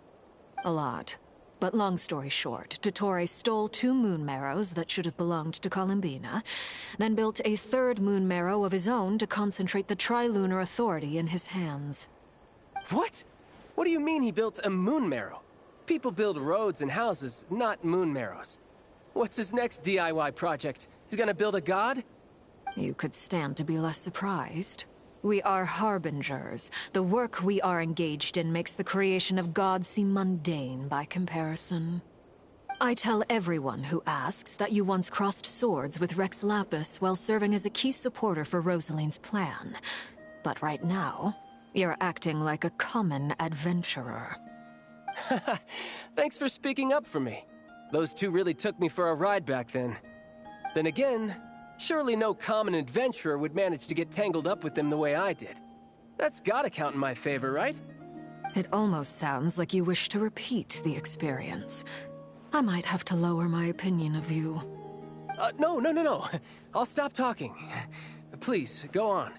A lot. But long story short, Dottore stole 2 moon marrows that should have belonged to Columbina, then built a 3rd moon marrow of his own to concentrate the Trilunar Authority in his hands. What? What do you mean he built a moon marrow? People build roads and houses, not moon marrows. What's his next DIY project? He's gonna build a god? You could stand to be less surprised. We are harbingers. The work we are engaged in makes the creation of gods seem mundane by comparison. I tell everyone who asks that you once crossed swords with Rex Lapis while serving as a key supporter for Rosaline's plan. But right now, you're acting like a common adventurer. Thanks for speaking up for me. Those 2 really took me for a ride back then. Then again, surely no common adventurer would manage to get tangled up with them the way I did. That's gotta count in my favor, right? It almost sounds like you wish to repeat the experience. I might have to lower my opinion of you. No. I'll stop talking. Please, go on.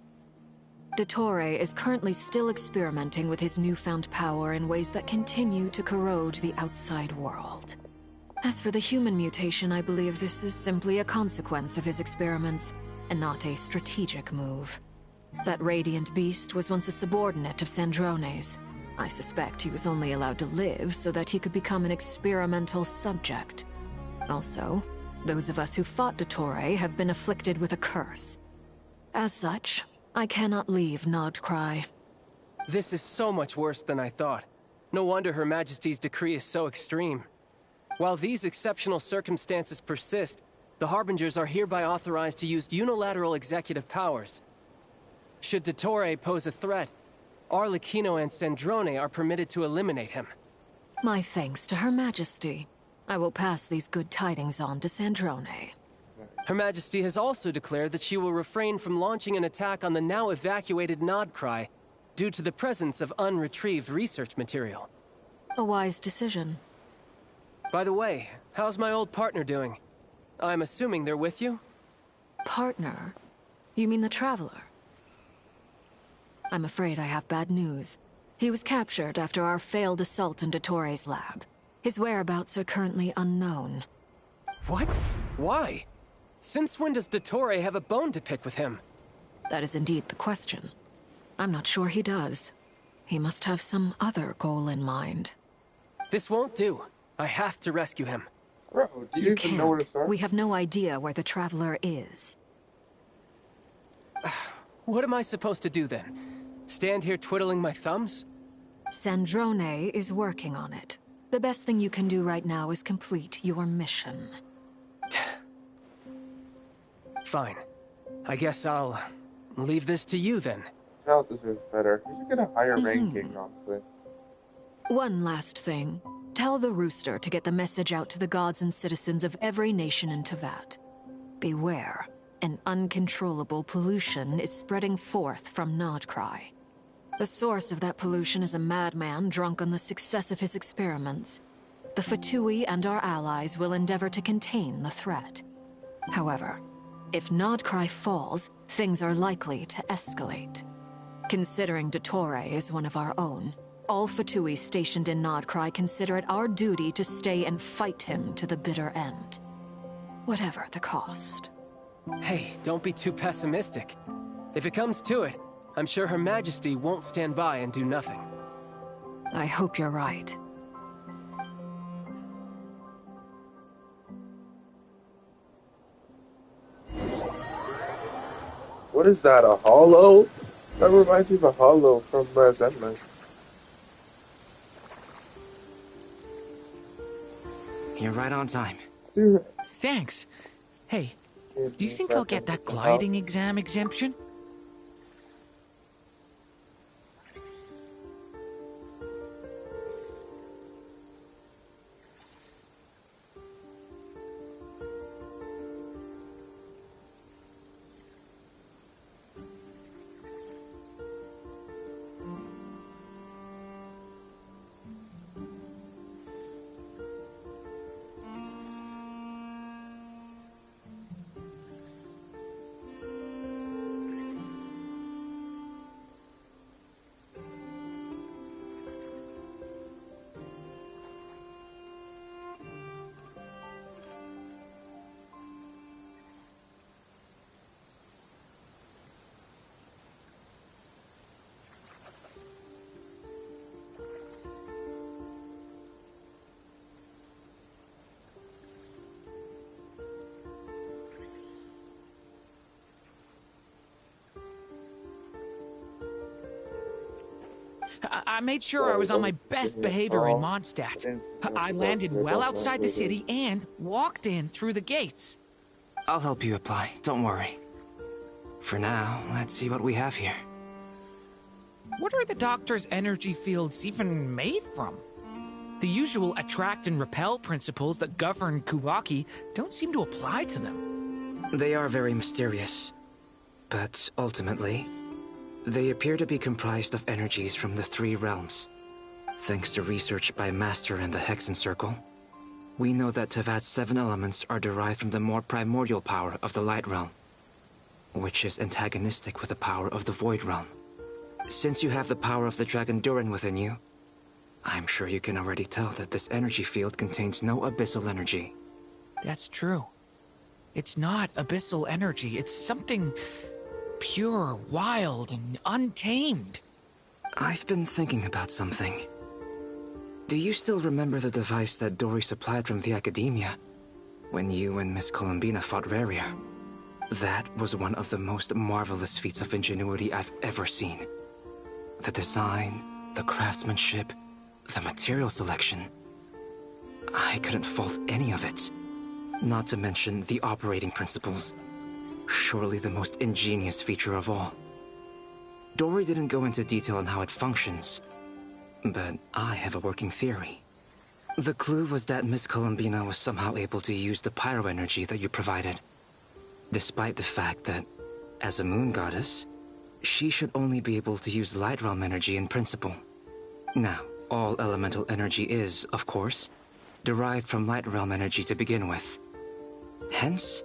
Dottore is currently still experimenting with his newfound power in ways that continue to corrode the outside world. As for the human mutation, I believe this is simply a consequence of his experiments, and not a strategic move. That radiant beast was once a subordinate of Sandrone's. I suspect he was only allowed to live so that he could become an experimental subject. Also, those of us who fought Dottore have been afflicted with a curse. As such, I cannot leave Nodcry. This is so much worse than I thought. No wonder Her Majesty's decree is so extreme. While these exceptional circumstances persist, the Harbingers are hereby authorized to use unilateral executive powers. Should Dottore pose a threat, Arlecchino and Sandrone are permitted to eliminate him. My thanks to Her Majesty. I will pass these good tidings on to Sandrone. Her Majesty has also declared that she will refrain from launching an attack on the now evacuated Nodcry due to the presence of unretrieved research material. A wise decision. By the way, how's my old partner doing? I'm assuming they're with you? Partner? You mean the Traveler? I'm afraid I have bad news. He was captured after our failed assault in Dottore's lab. His whereabouts are currently unknown. What? Why? Since when does Dottore have a bone to pick with him? That is indeed the question. I'm not sure he does. He must have some other goal in mind. This won't do. I have to rescue him. Bro, do you even know where to start? We have no idea where the Traveler is. What am I supposed to do then? Stand here twiddling my thumbs? Sandrone is working on it. The best thing you can do right now is complete your mission. Fine. I guess I'll leave this to you then. Child deserves better. You should get a higher ranking, honestly. One last thing. Tell the Rooster to get the message out to the gods and citizens of every nation in Teyvat. Beware. An uncontrollable pollution is spreading forth from Nodcry. The source of that pollution is a madman drunk on the success of his experiments. The Fatui and our allies will endeavor to contain the threat. However, if Nodcry falls, things are likely to escalate. Considering Dottore is one of our own, all Fatui stationed in Nodcry consider it our duty to stay and fight him to the bitter end. Whatever the cost. Hey, don't be too pessimistic. If it comes to it, I'm sure Her Majesty won't stand by and do nothing. I hope you're right. What is that, a hollow? That reminds me of a hollow from Resentment. You're right on time. Thanks. Hey, do you think I'll get that gliding exam exemption? I made sure I was on my best behavior in Mondstadt. I landed well outside the city and walked in through the gates. I'll help you apply, don't worry. For now, let's see what we have here. What are the doctor's energy fields even made from? The usual attract and repel principles that govern Kuvaki don't seem to apply to them. They are very mysterious, but ultimately, they appear to be comprised of energies from the three realms. Thanks to research by Master in the Hexen Circle, we know that Tevat's 7 elements are derived from the more primordial power of the Light Realm, which is antagonistic with the power of the Void Realm. Since you have the power of the Dragon Durin within you, I'm sure you can already tell that this energy field contains no abyssal energy. That's true. It's not abyssal energy, it's something pure, wild, and untamed. I've been thinking about something. Do you still remember the device that Dory supplied from the Academia when you and Miss Columbina fought Raria? That was one of the most marvelous feats of ingenuity I've ever seen. The design, the craftsmanship, the material selection. I couldn't fault any of it. Not to mention the operating principles. Surely the most ingenious feature of all. Dory didn't go into detail on how it functions, but I have a working theory. The clue was that Miss Columbina was somehow able to use the pyro energy that you provided, despite the fact that, as a moon goddess, she should only be able to use Light Realm energy in principle. Now, all elemental energy is, of course, derived from Light Realm energy to begin with. Hence,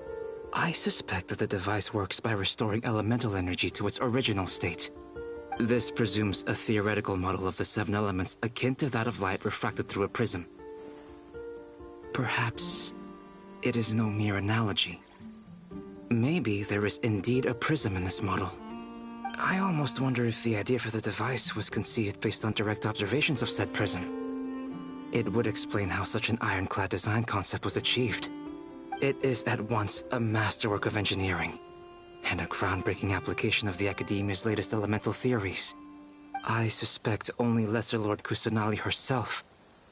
I suspect that the device works by restoring elemental energy to its original state. This presumes a theoretical model of the 7 elements akin to that of light refracted through a prism. Perhaps it is no mere analogy. Maybe there is indeed a prism in this model. I almost wonder if the idea for the device was conceived based on direct observations of said prism. It would explain how such an ironclad design concept was achieved. It is at once a masterwork of engineering and a groundbreaking application of the Academia's latest elemental theories. I suspect only Lesser Lord Kusanali herself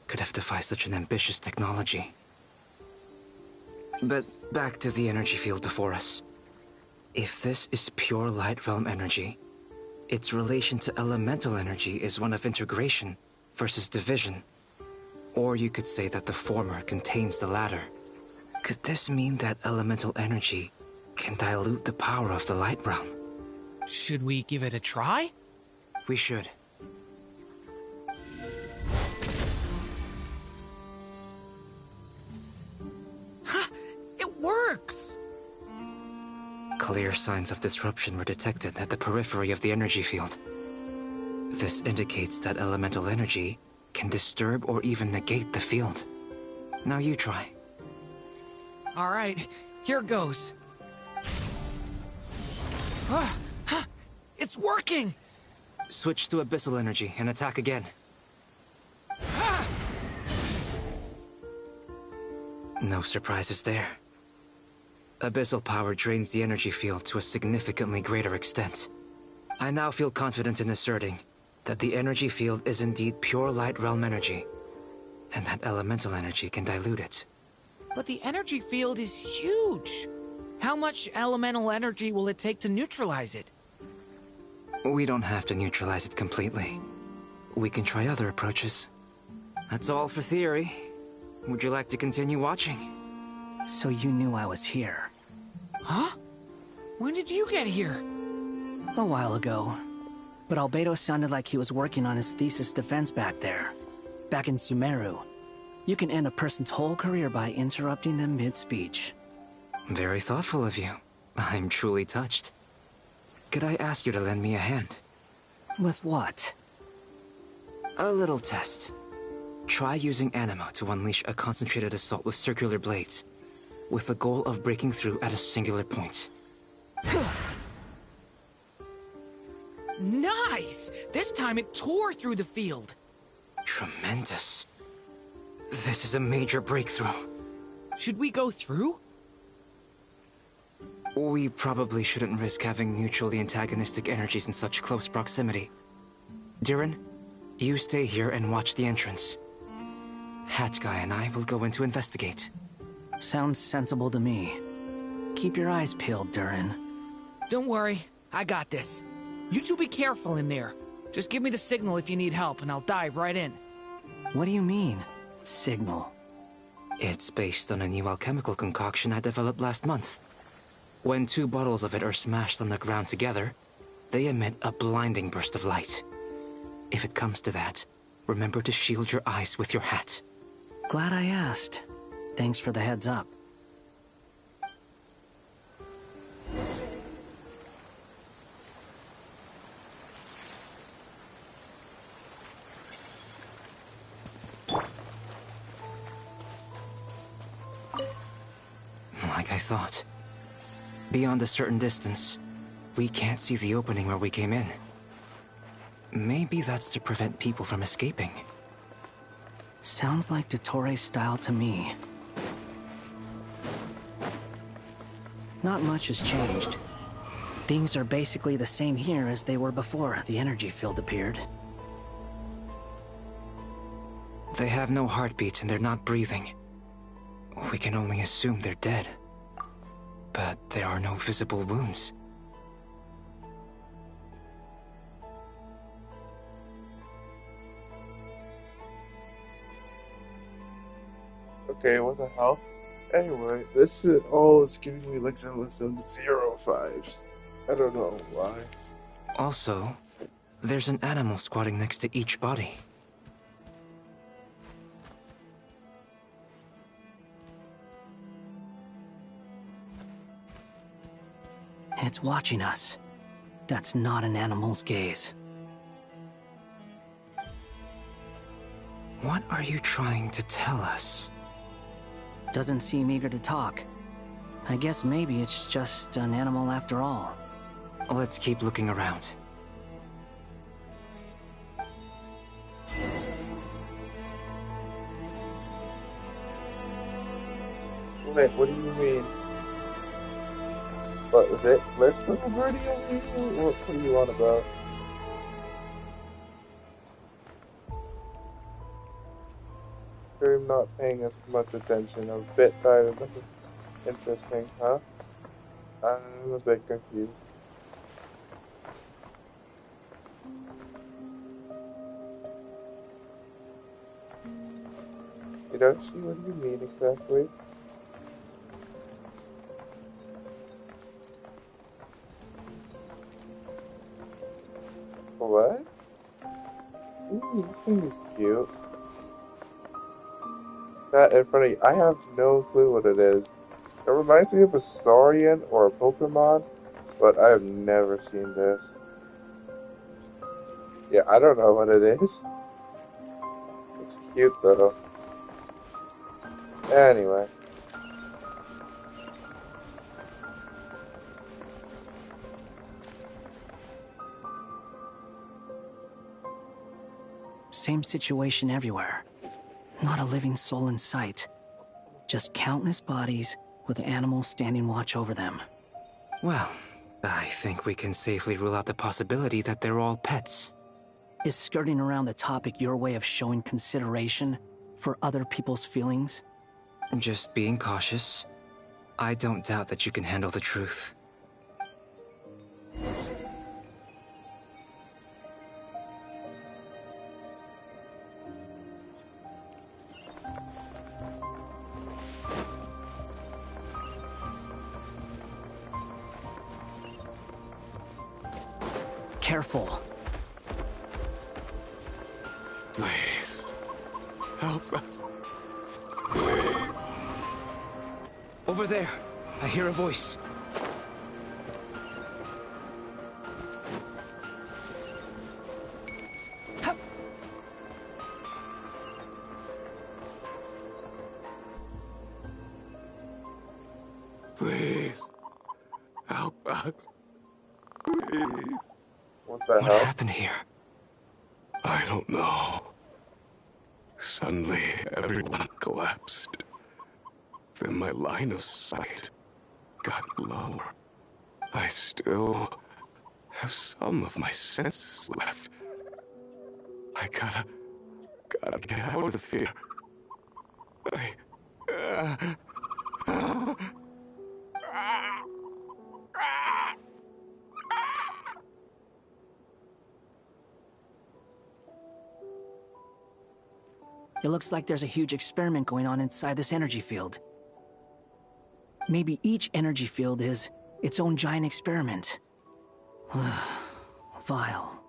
could have devised such an ambitious technology. But back to the energy field before us. If this is pure Light Realm energy, its relation to elemental energy is one of integration versus division. Or you could say that the former contains the latter. Could this mean that elemental energy can dilute the power of the Light Realm? Should we give it a try? We should. Ha! It works! Clear signs of disruption were detected at the periphery of the energy field. This indicates that elemental energy can disturb or even negate the field. Now you try. All right, here goes. It's working! Switch to abyssal energy and attack again. No surprises there. Abyssal power drains the energy field to a significantly greater extent. I now feel confident in asserting that the energy field is indeed pure Light Realm energy, and that elemental energy can dilute it. But the energy field is huge. How much elemental energy will it take to neutralize it? We don't have to neutralize it completely. We can try other approaches. That's all for theory. Would you like to continue watching? So you knew I was here? Huh? When did you get here? A while ago. But Albedo sounded like he was working on his thesis defense back there. Back in Sumeru. You can end a person's whole career by interrupting them mid-speech. Very thoughtful of you. I'm truly touched. Could I ask you to lend me a hand? With what? A little test. Try using Animo to unleash a concentrated assault with circular blades, with the goal of breaking through at a singular point. Nice! This time it tore through the field. Tremendous. This is a major breakthrough. Should we go through? We probably shouldn't risk having mutually antagonistic energies in such close proximity. Durin, You stay here and watch the entrance. Hat Guy and I will go in to investigate. Sounds sensible to me. Keep your eyes peeled, Durin. Don't worry, I got this. You two be careful in there. Just give me the signal if you need help, and I'll dive right in. What do you mean, signal? It's based on a new alchemical concoction I developed last month. When 2 bottles of it are smashed on the ground together, they emit a blinding burst of light. If it comes to that, remember to shield your eyes with your hat. Glad I asked. Thanks for the heads up. Like I thought. Beyond a certain distance, we can't see the opening where we came in. Maybe that's to prevent people from escaping. Sounds like Dottore style to me. Not much has changed. Things are basically the same here as they were before the energy field appeared. They have no heartbeat and they're not breathing. We can only assume they're dead. But there are no visible wounds. Okay, what the hell? Anyway, this is all is giving me like some 0-5s. I don't know why. Also, there's an animal squatting next to each body. It's watching us. That's not an animal's gaze. What are you trying to tell us? Doesn't seem eager to talk. I guess maybe it's just an animal after all. Let's keep looking around. Wait, what do you mean? What, is it less than a birdie over here? What are you on about? I'm not paying as much attention. I'm a bit tired of nothing interesting, huh? I'm a bit confused. You don't see what you mean exactly? What? Ooh, this thing is cute. That in front of you. I have no clue what it is. It reminds me of a Saurian or a Pokemon, but I have never seen this. Yeah, I don't know what it is. It's cute though. Anyway. Same situation everywhere. Not a living soul in sight. Just countless bodies with animals standing watch over them. Well, I think we can safely rule out the possibility that they're all pets. Is skirting around the topic your way of showing consideration for other people's feelings? Just being cautious. I don't doubt that you can handle the truth. Careful. Please, help us. Over there, I hear a voice. Please, help us. Please. What the hell? What happened here? I don't know. Suddenly, everyone collapsed. Then my line of sight got lower. I still have some of my senses left. I gotta get out of the fear. It looks like there's a huge experiment going on inside this energy field. Maybe each energy field is its own giant experiment. Vile.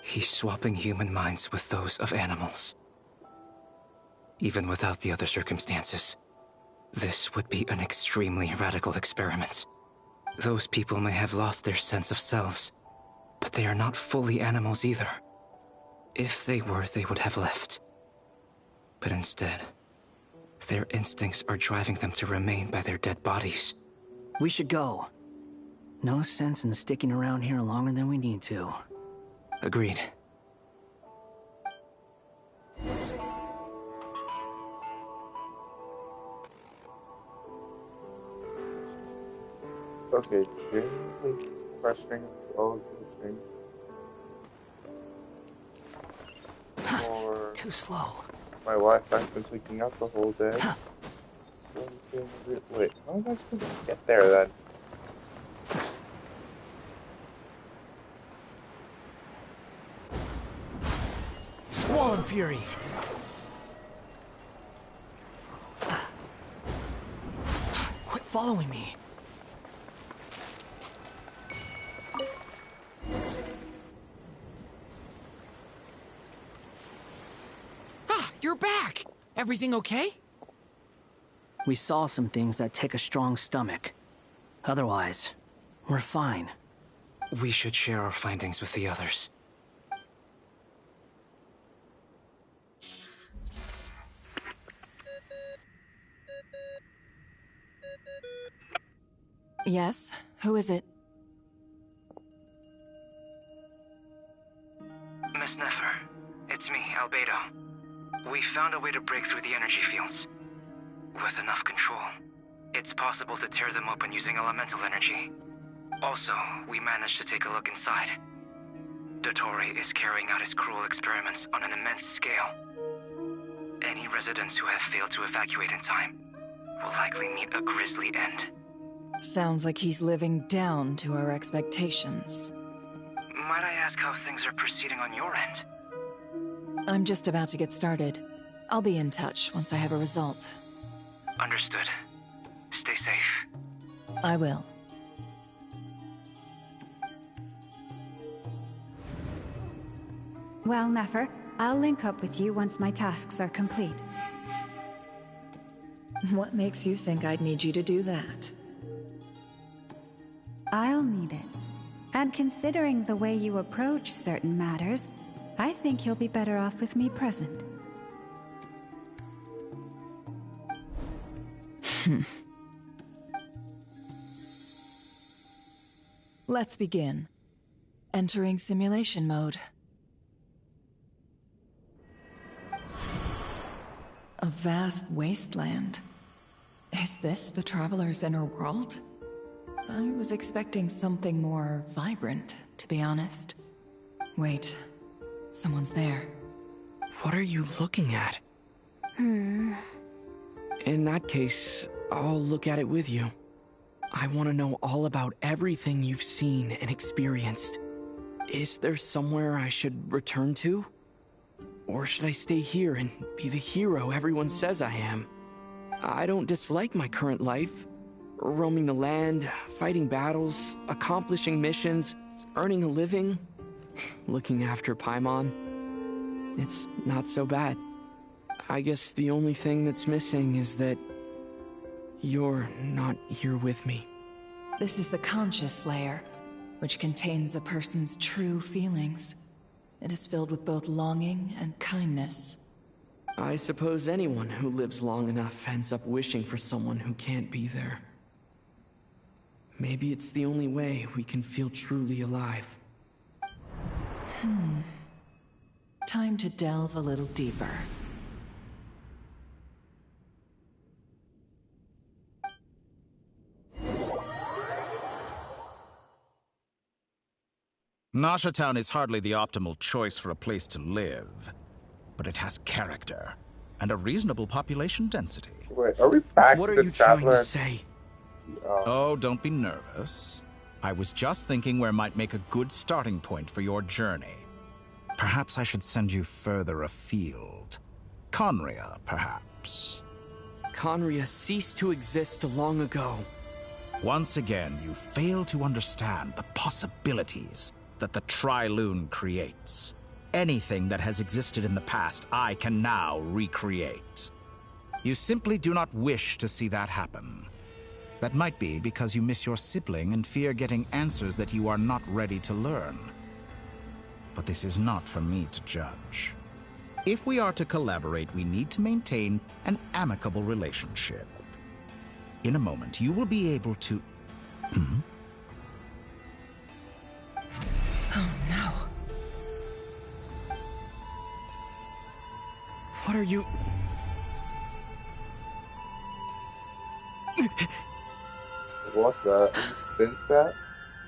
He's swapping human minds with those of animals. Even without the other circumstances, this would be an extremely radical experiment. Those people may have lost their sense of selves, but they are not fully animals either. If they were, they would have left. But instead, their instincts are driving them to remain by their dead bodies. We should go. No sense in sticking around here longer than we need to. Agreed. Okay, genuinely questioning all glitching. Or too slow. My Wi-Fi's been taking up the whole day. Wait, how am I supposed to get there then? Squall and Fury! Quit following me! Ah, you're back! Everything okay? We saw some things that take a strong stomach. Otherwise, we're fine. We should share our findings with the others. Yes? Who is it? Miss Nefer, it's me, Albedo. We found a way to break through the energy fields. With enough control, it's possible to tear them open using elemental energy. Also, we managed to take a look inside. Dottore is carrying out his cruel experiments on an immense scale. Any residents who have failed to evacuate in time will likely meet a grisly end. Sounds like he's living down to our expectations. Might I ask how things are proceeding on your end? I'm just about to get started. I'll be in touch once I have a result. Understood. Stay safe. I will. Well, Nefer, I'll link up with you once my tasks are complete. What makes you think I'd need you to do that? I'll need it. And considering the way you approach certain matters, I think you'll be better off with me present. Let's begin. Entering simulation mode. A vast wasteland. Is this the Traveler's inner world? I was expecting something more vibrant, to be honest. Wait, someone's there. What are you looking at? In that case, I'll look at it with you. I want to know all about everything you've seen and experienced. Is there somewhere I should return to? Or should I stay here and be the hero everyone says I am? I don't dislike my current life. Roaming the land, fighting battles, accomplishing missions, earning a living, looking after Paimon. It's not so bad. I guess the only thing that's missing is that you're not here with me. This is the conscious layer, which contains a person's true feelings. It is filled with both longing and kindness. I suppose anyone who lives long enough ends up wishing for someone who can't be there. Maybe it's the only way we can feel truly alive. Time to delve a little deeper. Nasha Town is hardly the optimal choice for a place to live, but it has character and a reasonable population density. Wait, are we back What to are the you trying traveler? to say? Oh, don't be nervous. I was just thinking where might make a good starting point for your journey. Perhaps I should send you further afield. Conria, perhaps. Conria ceased to exist long ago. Once again, you fail to understand the possibilities that the Tri-Lune creates. Anything that has existed in the past, I can now recreate. You simply do not wish to see that happen. That might be because you miss your sibling and fear getting answers that you are not ready to learn. But this is not for me to judge. If we are to collaborate, we need to maintain an amicable relationship. In a moment, you will be able to... Oh, no. What are you... What the? You sense that?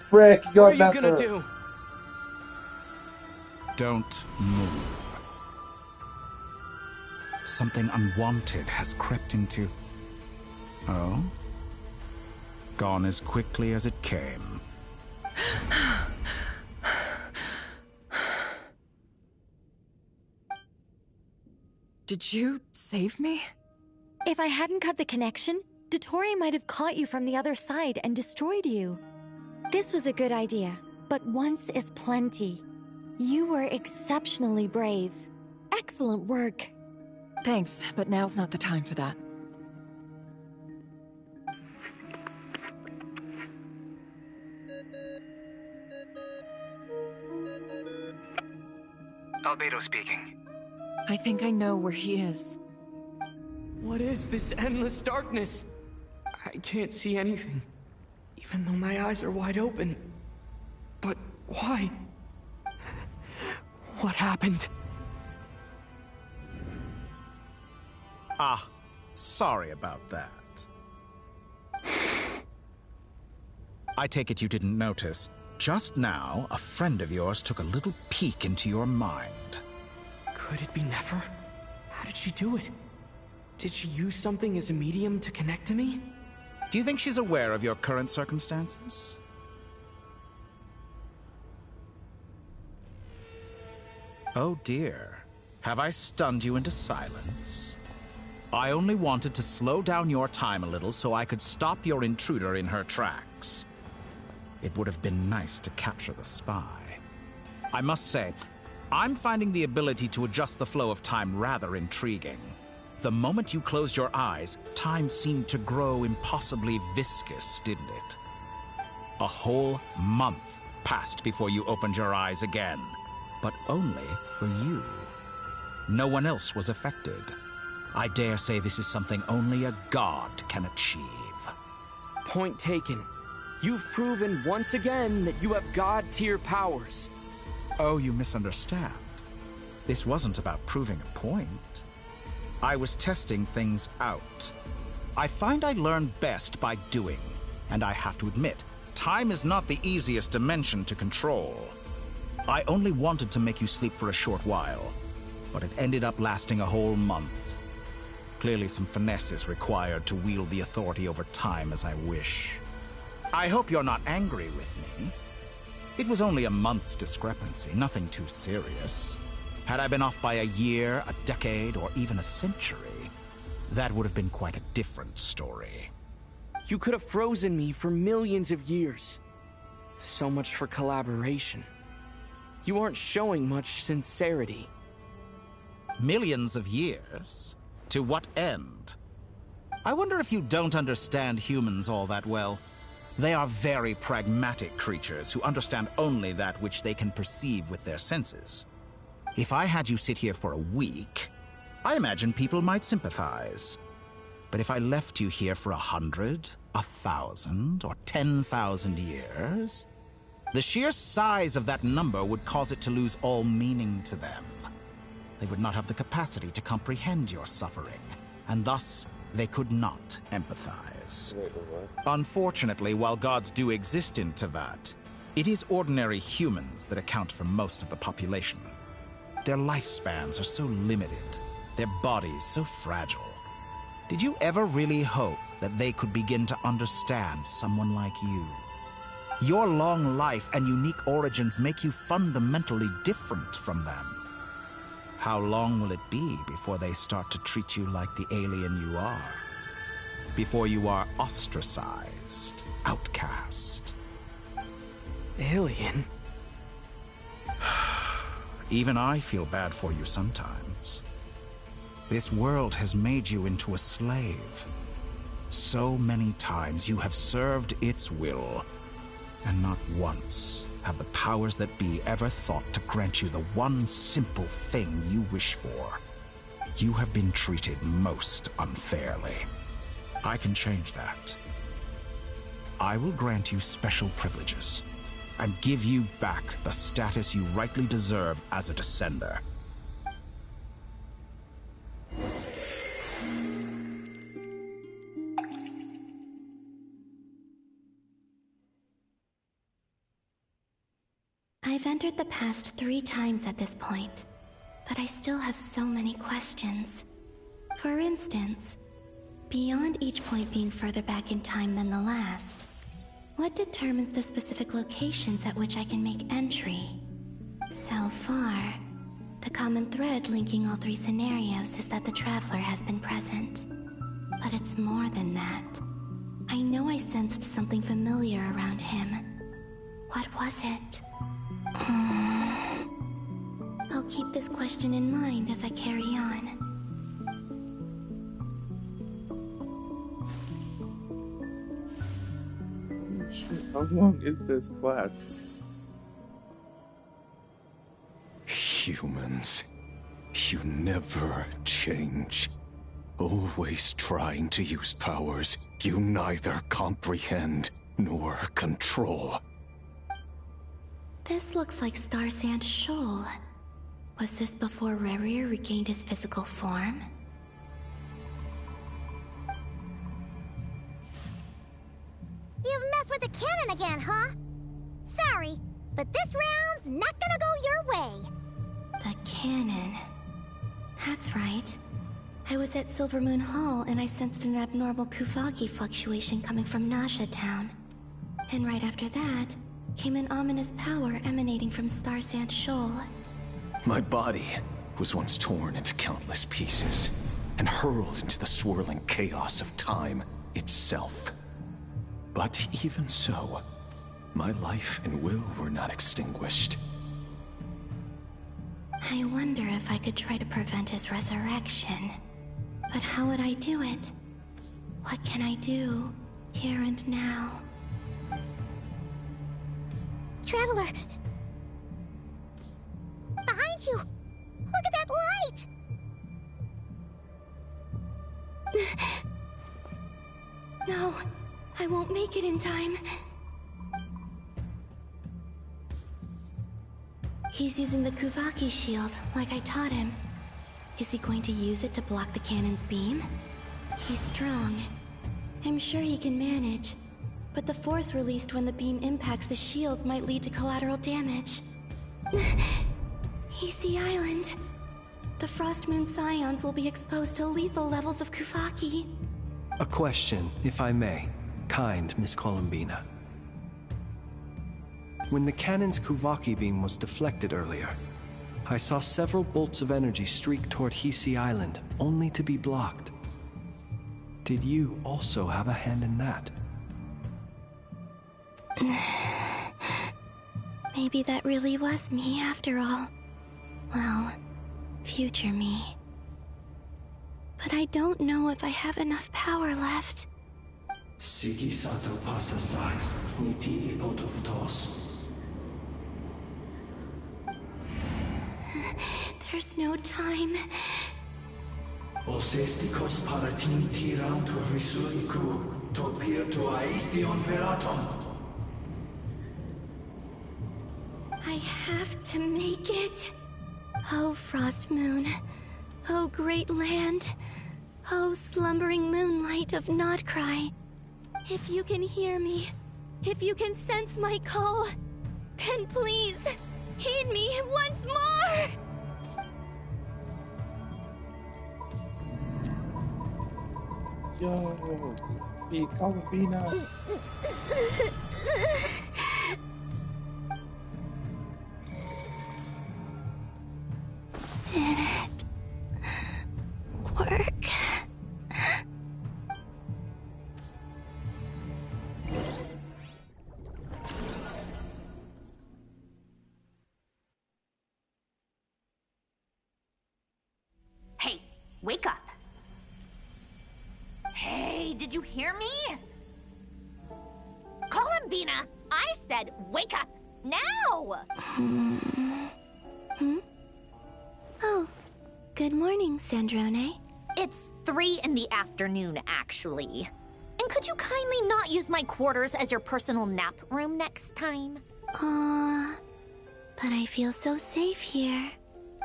Frick, you What are got you gonna do? Don't move. Something unwanted has crept into... Oh? Gone as quickly as it came. Did you save me? If I hadn't cut the connection, Dottore might have caught you from the other side and destroyed you. This was a good idea, but once is plenty. You were exceptionally brave. Excellent work. Thanks, but now's not the time for that. Albedo speaking. I think I know where he is. What is this endless darkness? I can't see anything, even though my eyes are wide open. But why? What happened? Ah, sorry about that. I take it you didn't notice. Just now, a friend of yours took a little peek into your mind. Could it be Nefer? How did she do it? Did she use something as a medium to connect to me? Do you think she's aware of your current circumstances? Oh dear. Have I stunned you into silence? I only wanted to slow down your time a little so I could stop your intruder in her tracks. It would have been nice to capture the spy. I must say, I'm finding the ability to adjust the flow of time rather intriguing. The moment you closed your eyes, time seemed to grow impossibly viscous, didn't it? A whole month passed before you opened your eyes again, but only for you. No one else was affected. I dare say this is something only a god can achieve. Point taken. You've proven once again that you have god-tier powers. Oh, you misunderstand. This wasn't about proving a point. I was testing things out. I find I learn best by doing, and I have to admit, time is not the easiest dimension to control. I only wanted to make you sleep for a short while, but it ended up lasting a whole month. Clearly some finesse is required to wield the authority over time as I wish. I hope you're not angry with me. It was only a month's discrepancy, nothing too serious. Had I been off by a year, a decade, or even a century, that would have been quite a different story. You could have frozen me for millions of years. So much for collaboration. You aren't showing much sincerity. Millions of years? To what end? I wonder if you don't understand humans all that well. They are very pragmatic creatures who understand only that which they can perceive with their senses. If I had you sit here for a week, I imagine people might sympathize. But if I left you here for 100, 1,000, or 10,000 years, the sheer size of that number would cause it to lose all meaning to them. They would not have the capacity to comprehend your suffering, and thus they could not empathize. Unfortunately, while gods do exist in Tevat, It is ordinary humans that account for most of the population. Their lifespans are so limited, their bodies so fragile. Did you ever really hope that they could begin to understand someone like you? Your long life and unique origins make you fundamentally different from them. How long will it be before they start to treat you like the alien you are? Before you are ostracized, outcast? Alien? Even I feel bad for you sometimes. This world has made you into a slave. So many times you have served its will, and not once have the powers that be ever thought to grant you the one simple thing you wish for. You have been treated most unfairly. I can change that. I will grant you special privileges, and give you back the status you rightly deserve as a descender. I've entered the past 3 times at this point, but I still have so many questions. For instance, beyond each point being further back in time than the last, what determines the specific locations at which I can make entry? So far, the common thread linking all 3 scenarios is that the Traveler has been present. But it's more than that. I know I sensed something familiar around him. What was it? I'll keep this question in mind as I carry on. How long is this class? Humans, you never change. Always trying to use powers you neither comprehend nor control. This looks like Star Sand Shoal. Was this before Rerir regained his physical form? You've messed with the cannon again, huh? Sorry, but this round's not gonna go your way. The cannon. That's right. I was at Silvermoon Hall and I sensed an abnormal Kuvaki fluctuation coming from Nasha Town. And right after that, came an ominous power emanating from Star Sand Shoal. My body was once torn into countless pieces and hurled into the swirling chaos of time itself. But even so, my life and will were not extinguished. I wonder if I could try to prevent his resurrection. But how would I do it? What can I do, here and now? Traveler! Behind you! Look at that light! No, I won't make it in time. He's using the Kuvaki shield, like I taught him. Is he going to use it to block the cannon's beam? He's strong. I'm sure he can manage. But the force released when the beam impacts the shield might lead to collateral damage. EC Island. The Frost Moon Scions will be exposed to lethal levels of Kuvaki. A question, if I may. Kind Miss Columbina. When the cannon's Kuvaki beam was deflected earlier, I saw several bolts of energy streak toward Hisi Island, only to be blocked. Did you also have a hand in that? Maybe that really was me after all. Well, future me. But I don't know if I have enough power left. There's no time. I have to make it. Oh, Frost Moon. Oh, great land. Oh, slumbering moonlight of Nodcry. If you can hear me, if you can sense my call, Then please, heed me once more! Yo, be Columbina. Did it work? Hey, wake up. Hey, did you hear me? Columbina, I said wake up now! Oh, good morning, Sandrone. It's 3 in the afternoon, actually. And could you kindly not use my quarters as your personal nap room next time? But I feel so safe here.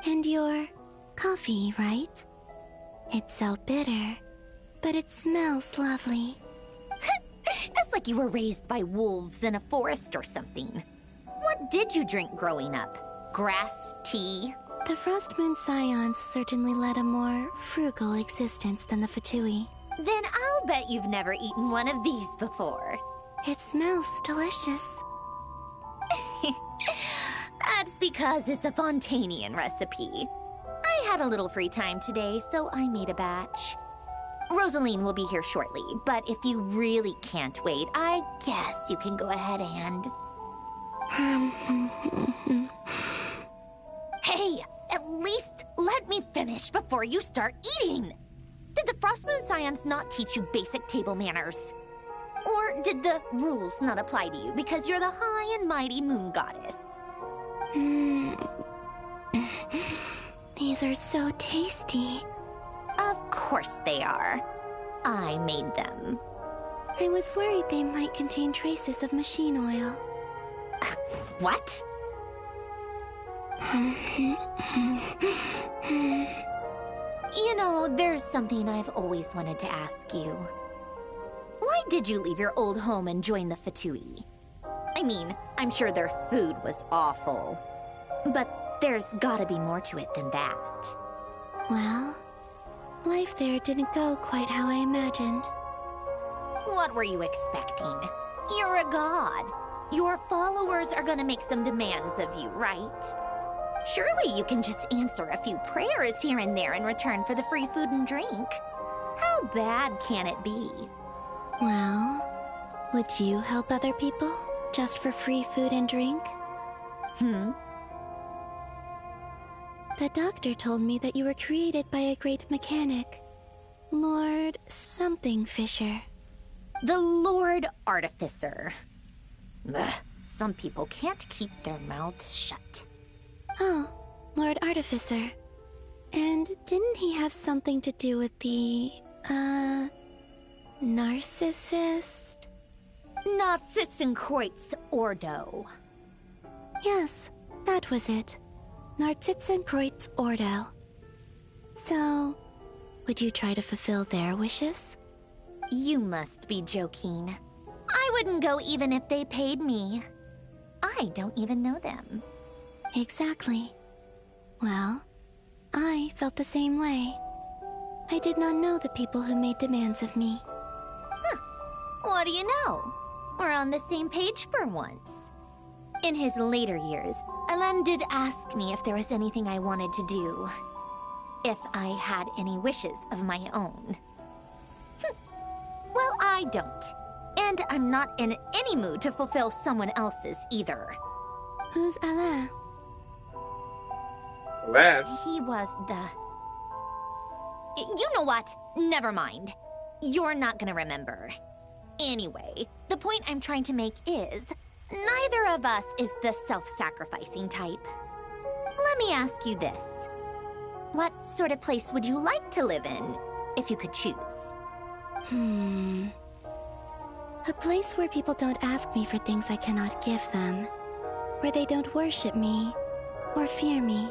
And your coffee, right? It's so bitter, but it smells lovely. It's like you were raised by wolves in a forest or something. What did you drink growing up? Grass tea? The Frostmoon Scions certainly led a more frugal existence than the Fatui. Then I'll bet you've never eaten one of these before. It smells delicious. That's because it's a Fontanian recipe. I had a little free time today, so I made a batch. Rosaline will be here shortly, but if you really can't wait, I guess you can go ahead and... Hey, at least let me finish before you start eating! Did the Frostmoon Scions not teach you basic table manners? Or did the rules not apply to you because you're the high and mighty moon goddess? These are so tasty. Of course they are. I made them. I was worried they might contain traces of machine oil. What? You know, there's something I've always wanted to ask you. Why did you leave your old home and join the Fatui? I mean, I'm sure their food was awful. But there's gotta be more to it than that. Well, life there didn't go quite how I imagined. What were you expecting? You're a god. Your followers are gonna make some demands of you, right? Surely you can just answer a few prayers here and there in return for the free food and drink. How bad can it be? Well, would you help other people just for free food and drink? The doctor told me that you were created by a great mechanic, Lord something Fisher. The Lord Artificer. Ugh, some people can't keep their mouths shut. Oh, Lord Artificer. And didn't he have something to do with the, narcissist? Narzissenkreuz Ordo. Yes, that was it. Narzissenkreuz Ordo. So, would you try to fulfill their wishes? You must be joking. I wouldn't go even if they paid me. I don't even know them. Exactly. Well, I felt the same way. I did not know the people who made demands of me. What do you know? We're on the same page for once. In his later years, Alen did ask me if there was anything I wanted to do. If I had any wishes of my own. Well, I don't. And I'm not in any mood to fulfill someone else's either. Who's Alen? He was the... You know what? Never mind. You're not gonna remember. Anyway, the point I'm trying to make is, neither of us is the self-sacrificing type. Let me ask you this. What sort of place would you like to live in, if you could choose? A place where people don't ask me for things I cannot give them. Where they don't worship me, or fear me,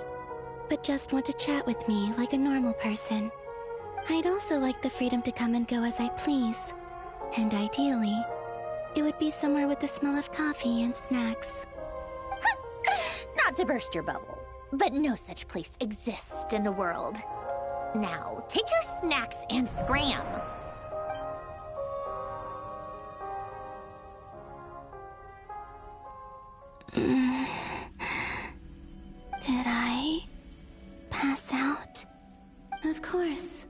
but just want to chat with me like a normal person. I'd also like the freedom to come and go as I please. And ideally, it would be somewhere with the smell of coffee and snacks. Not to burst your bubble, but no such place exists in the world. Now, take your snacks and scram. Did I pass out? Of course.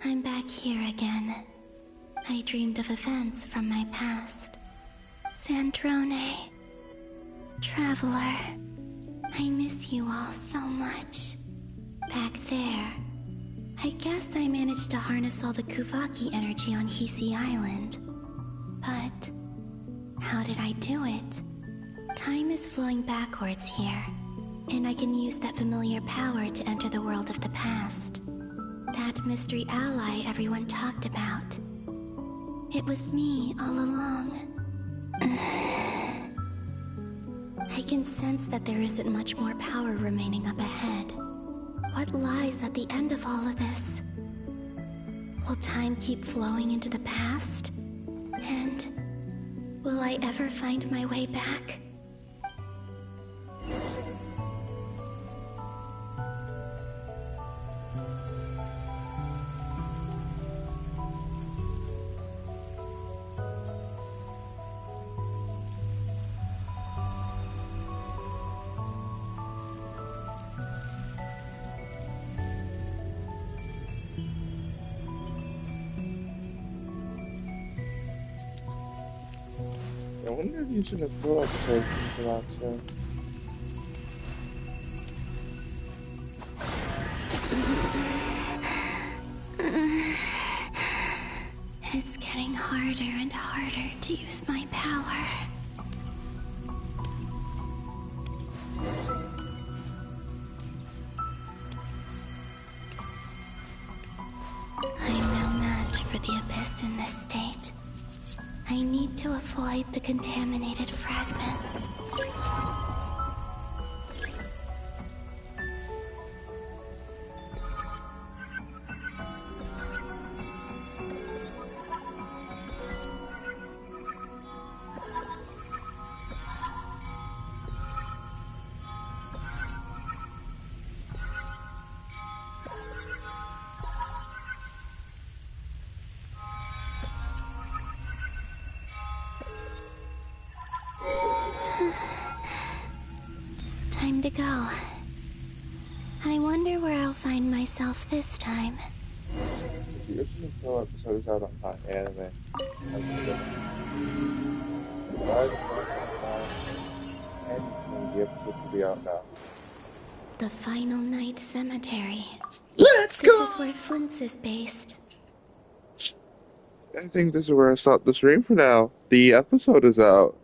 I'm back here again. I dreamed of events from my past. Sandrone. Traveler. I miss you all so much. Back there. I guess I managed to harness all the Kuvaki energy on Hisi Island. But how did I do it? Time is flowing backwards here, and I can use that familiar power to enter the world of the past. That mystery ally everyone talked about. It was me all along. I can sense that there isn't much more power remaining up ahead. What lies at the end of all of this? Will time keep flowing into the past? And will I ever find my way back? I wonder if you should have full episode for that soon. It's getting harder and harder to use my power. I'm no match for the Abyss in this state. I need to avoid the contaminated fragments. Time to go. I wonder where I'll find myself this time. If you listen to full episodes out on Hot Anime, I'm gonna go and the episode to be out now. The Final Night Cemetery. Let's go! This is where Flint's is based. I think this is where I stop the stream for now. The episode is out.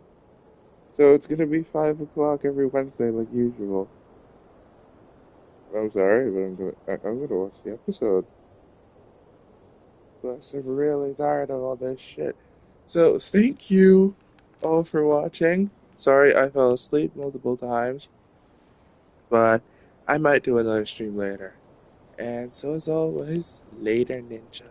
So it's gonna be 5 o'clock every Wednesday like usual. I'm sorry, but I'm gonna watch the episode. Plus, I'm really tired of all this shit. So thank you all for watching. Sorry I fell asleep multiple times, but I might do another stream later. And so as always, later ninja.